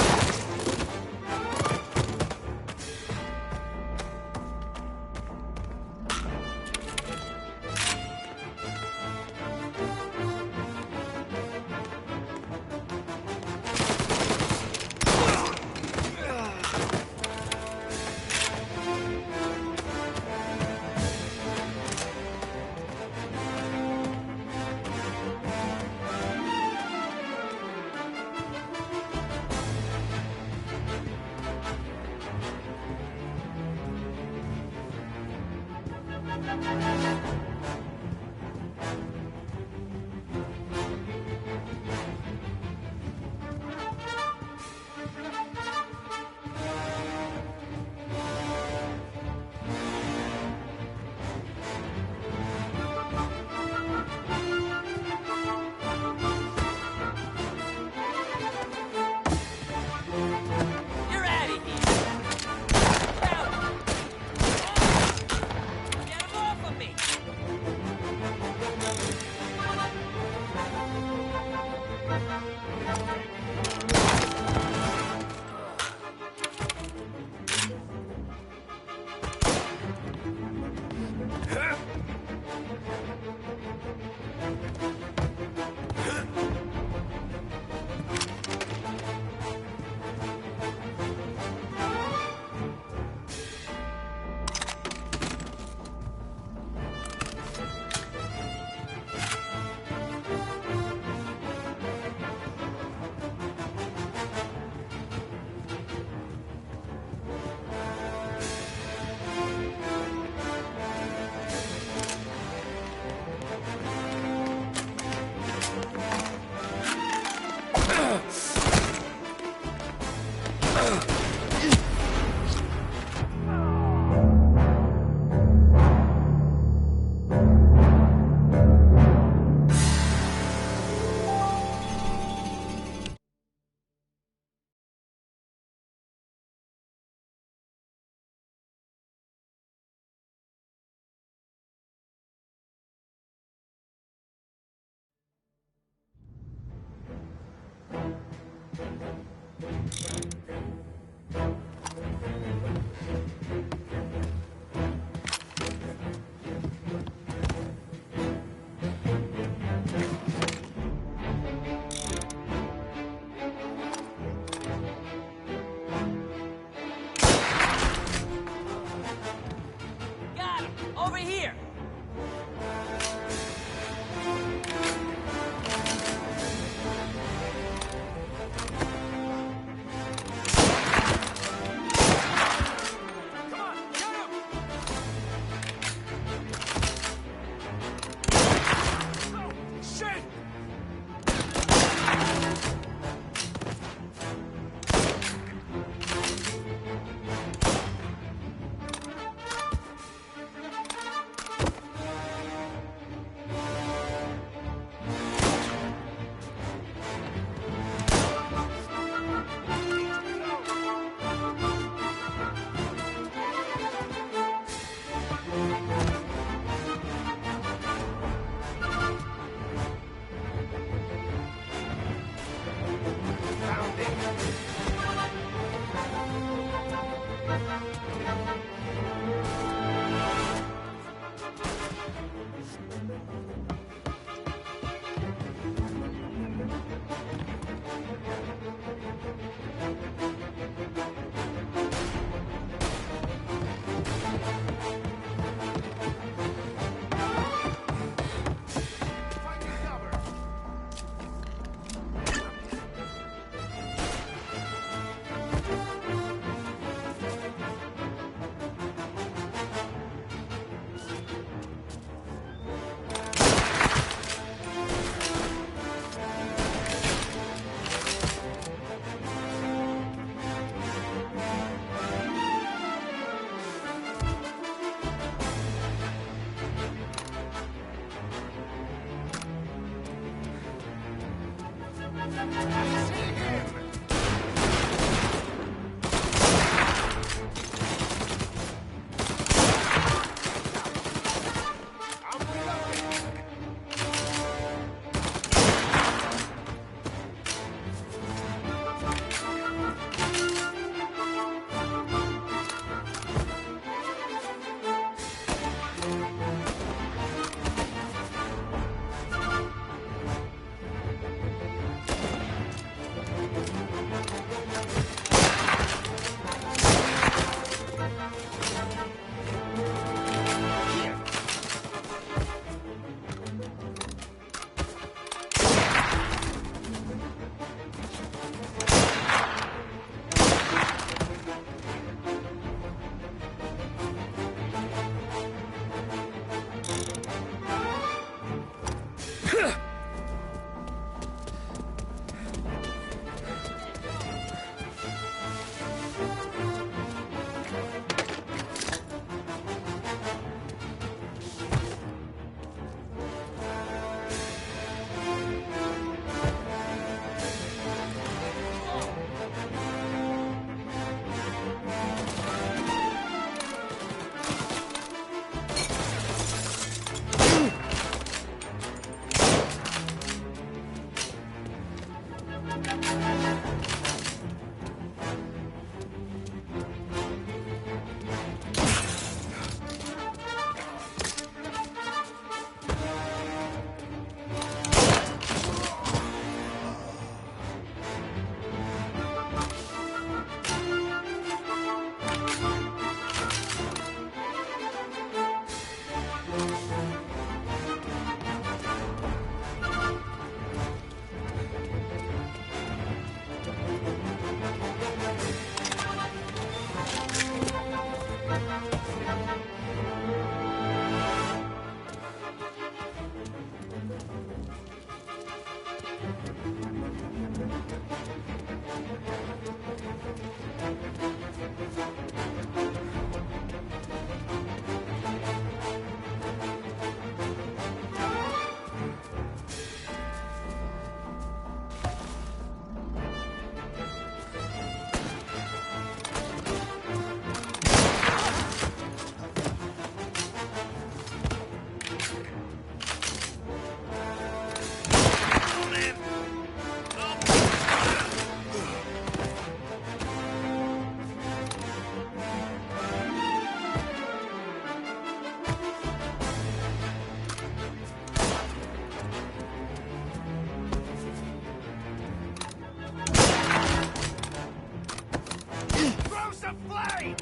flame!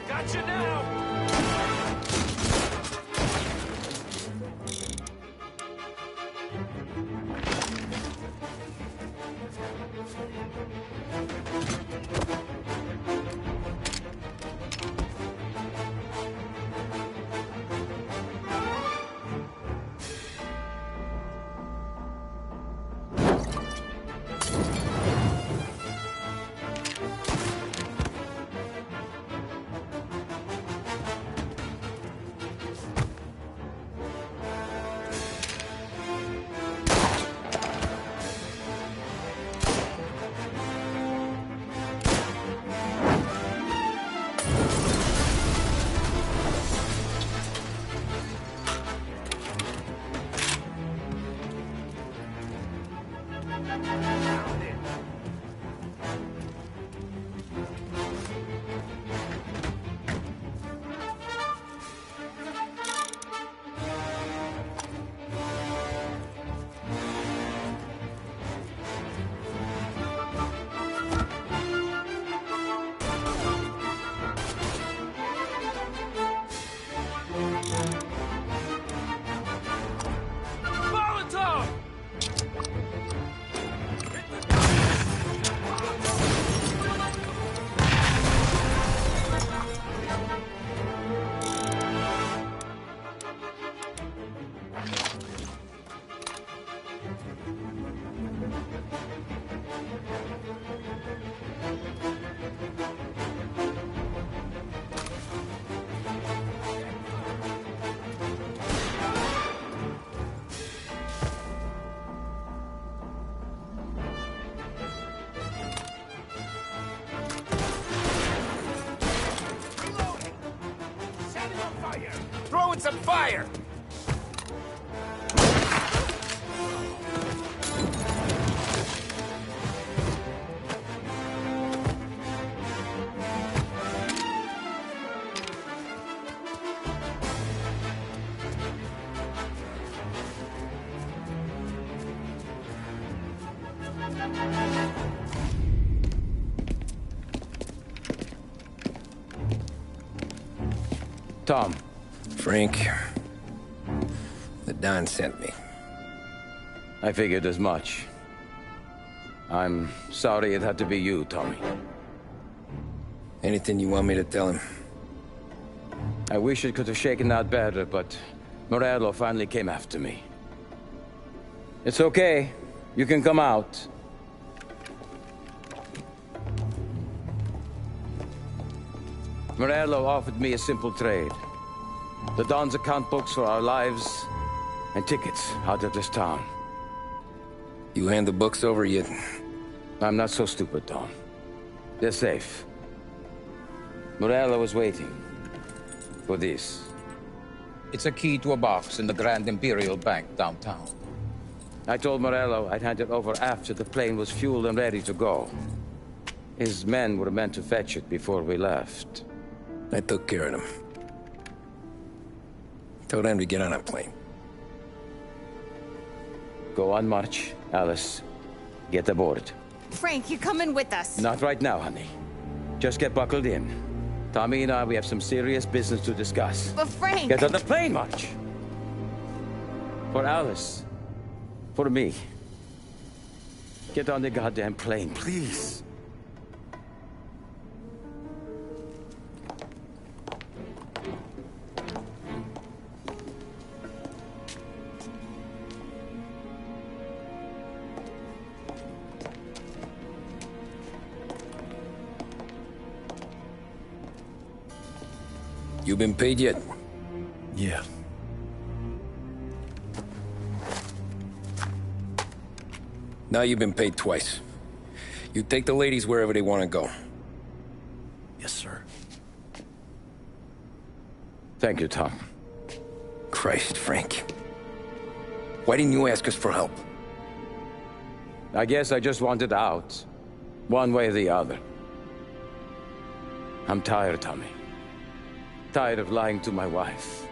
Gotcha now! Throwing some fire! Tom. Frank, the Don sent me. I figured as much. I'm sorry it had to be you, Tommy. Anything you want me to tell him? I wish it could have shaken out better, but Morello finally came after me. It's okay. You can come out. Morello offered me a simple trade. The Don's account books for our lives, and tickets out of this town. You hand the books over yet? I'm not so stupid, Don. They're safe. Morello was waiting for this. It's a key to a box in the Grand Imperial Bank downtown. I told Morello I'd hand it over after the plane was fueled and ready to go. His men were meant to fetch it before we left. I took care of them. Told them to get on a plane. Go on, March. Alice, get aboard. Frank, you're coming with us. Not right now, honey. Just get buckled in. Tommy and I, we have some serious business to discuss. But Frank... Get on the plane, March! For Alice. For me. Get on the goddamn plane, please. You been paid yet? Yeah. Now you've been paid twice. You take the ladies wherever they want to go. Yes, sir. Thank you, Tom. Christ, Frank. Why didn't you ask us for help? I guess I just wanted out. One way or the other. I'm tired, Tommy. Tired of lying to my wife.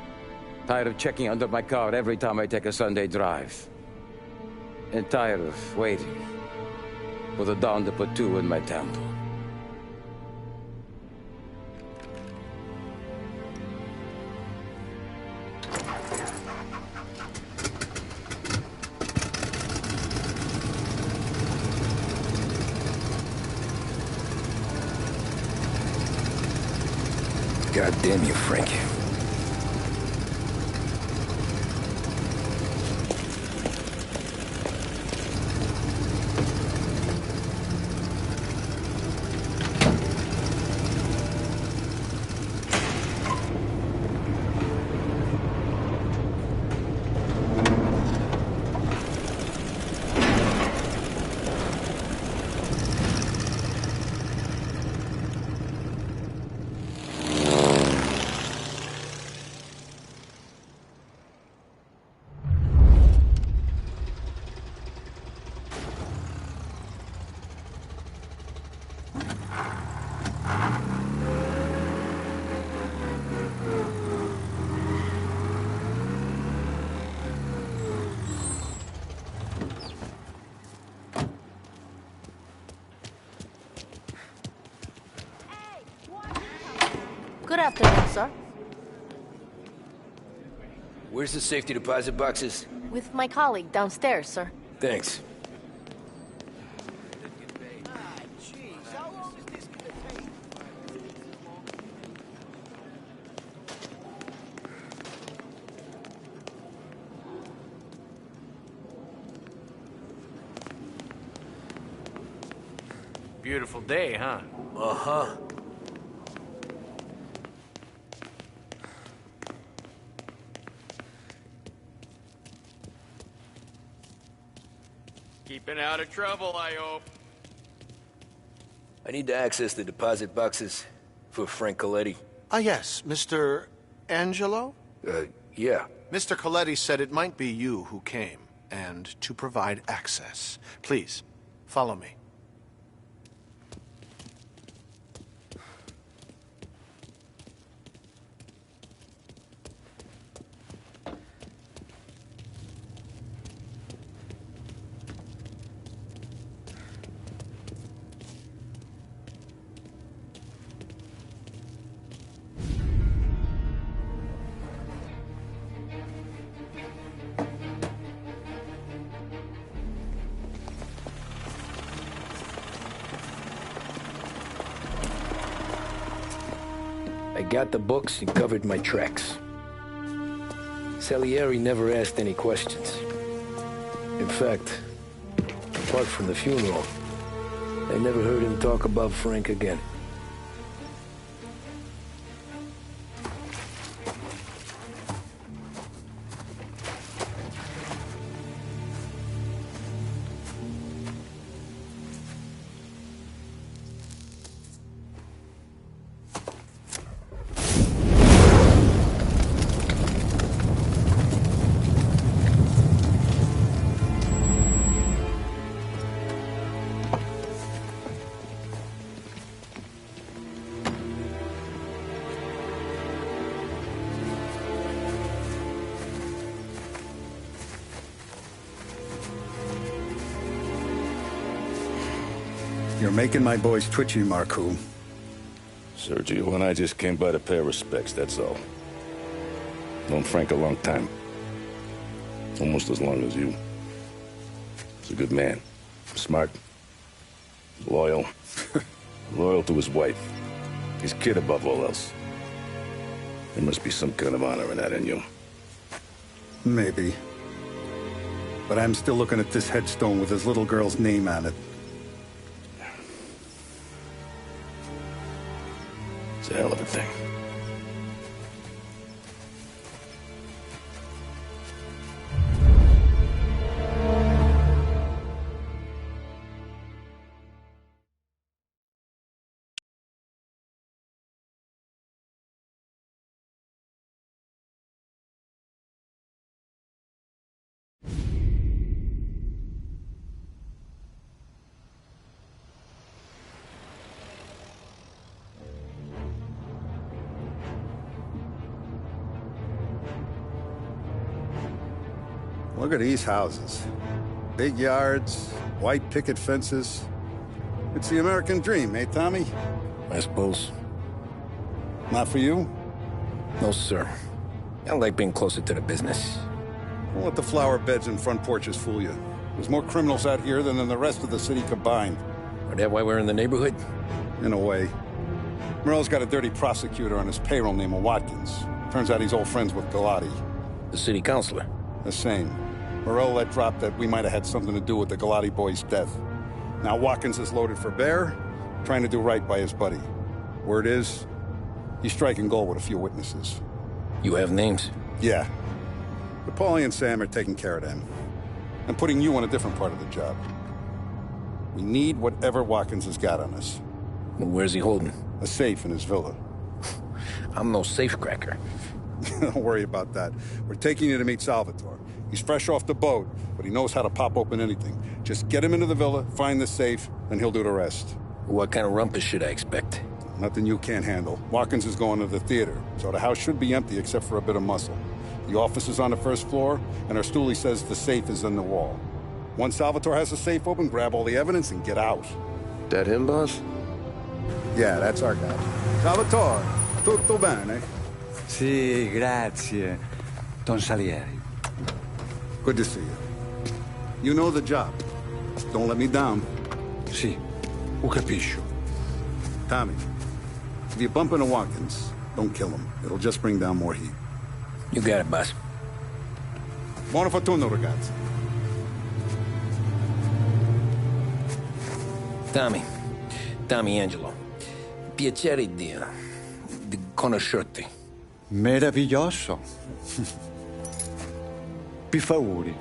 Tired of checking under my car every time I take a Sunday drive. And tired of waiting for the dawn to put two in my temple. God damn you, Frank. Good afternoon, sir. Where's the safety deposit boxes? With my colleague downstairs, sir. Thanks. Beautiful day, huh? Uh-huh. Keeping out of trouble, I hope. I need to access the deposit boxes for Frank Coletti. Ah, yes, Mr. Angelo? Yeah. Mr. Coletti said it might be you who came, and to provide access. Please, follow me. I got the books and covered my tracks. Salieri never asked any questions. In fact, apart from the funeral, I never heard him talk about Frank again. You're making my boys twitchy, Marku. Sergio and I just came by to pay our respects, that's all. Known Frank a long time. Almost as long as you. He's a good man. Smart. Loyal. Loyal to his wife. His kid above all else. There must be some kind of honor in that in you. Maybe. But I'm still looking at this headstone with his little girl's name on it. It's a hell of a thing. Look at these houses. Big yards, white picket fences. It's the American dream, eh, Tommy? I suppose. Not for you? No, sir. I like being closer to the business. Don't let the flower beds and front porches fool you. There's more criminals out here than in the rest of the city combined. Is that why we're in the neighborhood? In a way. Morell's got a dirty prosecutor on his payroll named Watkins. Turns out he's old friends with Galati. The city councilor? The same. Morell let drop that we might have had something to do with the Galati boy's death. Now Watkins is loaded for bear, trying to do right by his buddy. Word is, he's striking gold with a few witnesses. You have names? Yeah. But Paulie and Sam are taking care of them. I'm putting you on a different part of the job. We need whatever Watkins has got on us. Where's he holding? A safe in his villa. I'm no safecracker. Don't worry about that. We're taking you to meet Salvatore. He's fresh off the boat, but he knows how to pop open anything. Just get him into the villa, find the safe, and he'll do the rest. What kind of rumpus should I expect? Nothing you can't handle. Watkins is going to the theater, so the house should be empty except for a bit of muscle. The office is on the first floor, and our stoolie says the safe is in the wall. Once Salvatore has the safe open, grab all the evidence and get out. That him, boss? Yeah, that's our guy. Salvatore, tutto bene? Sì, grazie, Don Salieri. Good to see you. You know the job. Don't let me down. Sì, ho capisco. Tommy, if you bump into Watkins, don't kill him. It'll just bring down more heat. You got it, boss. Buona fortuna, ragazzi. Tommy Angelo. Piacere di conoscerti. Meraviglioso. Vi favori.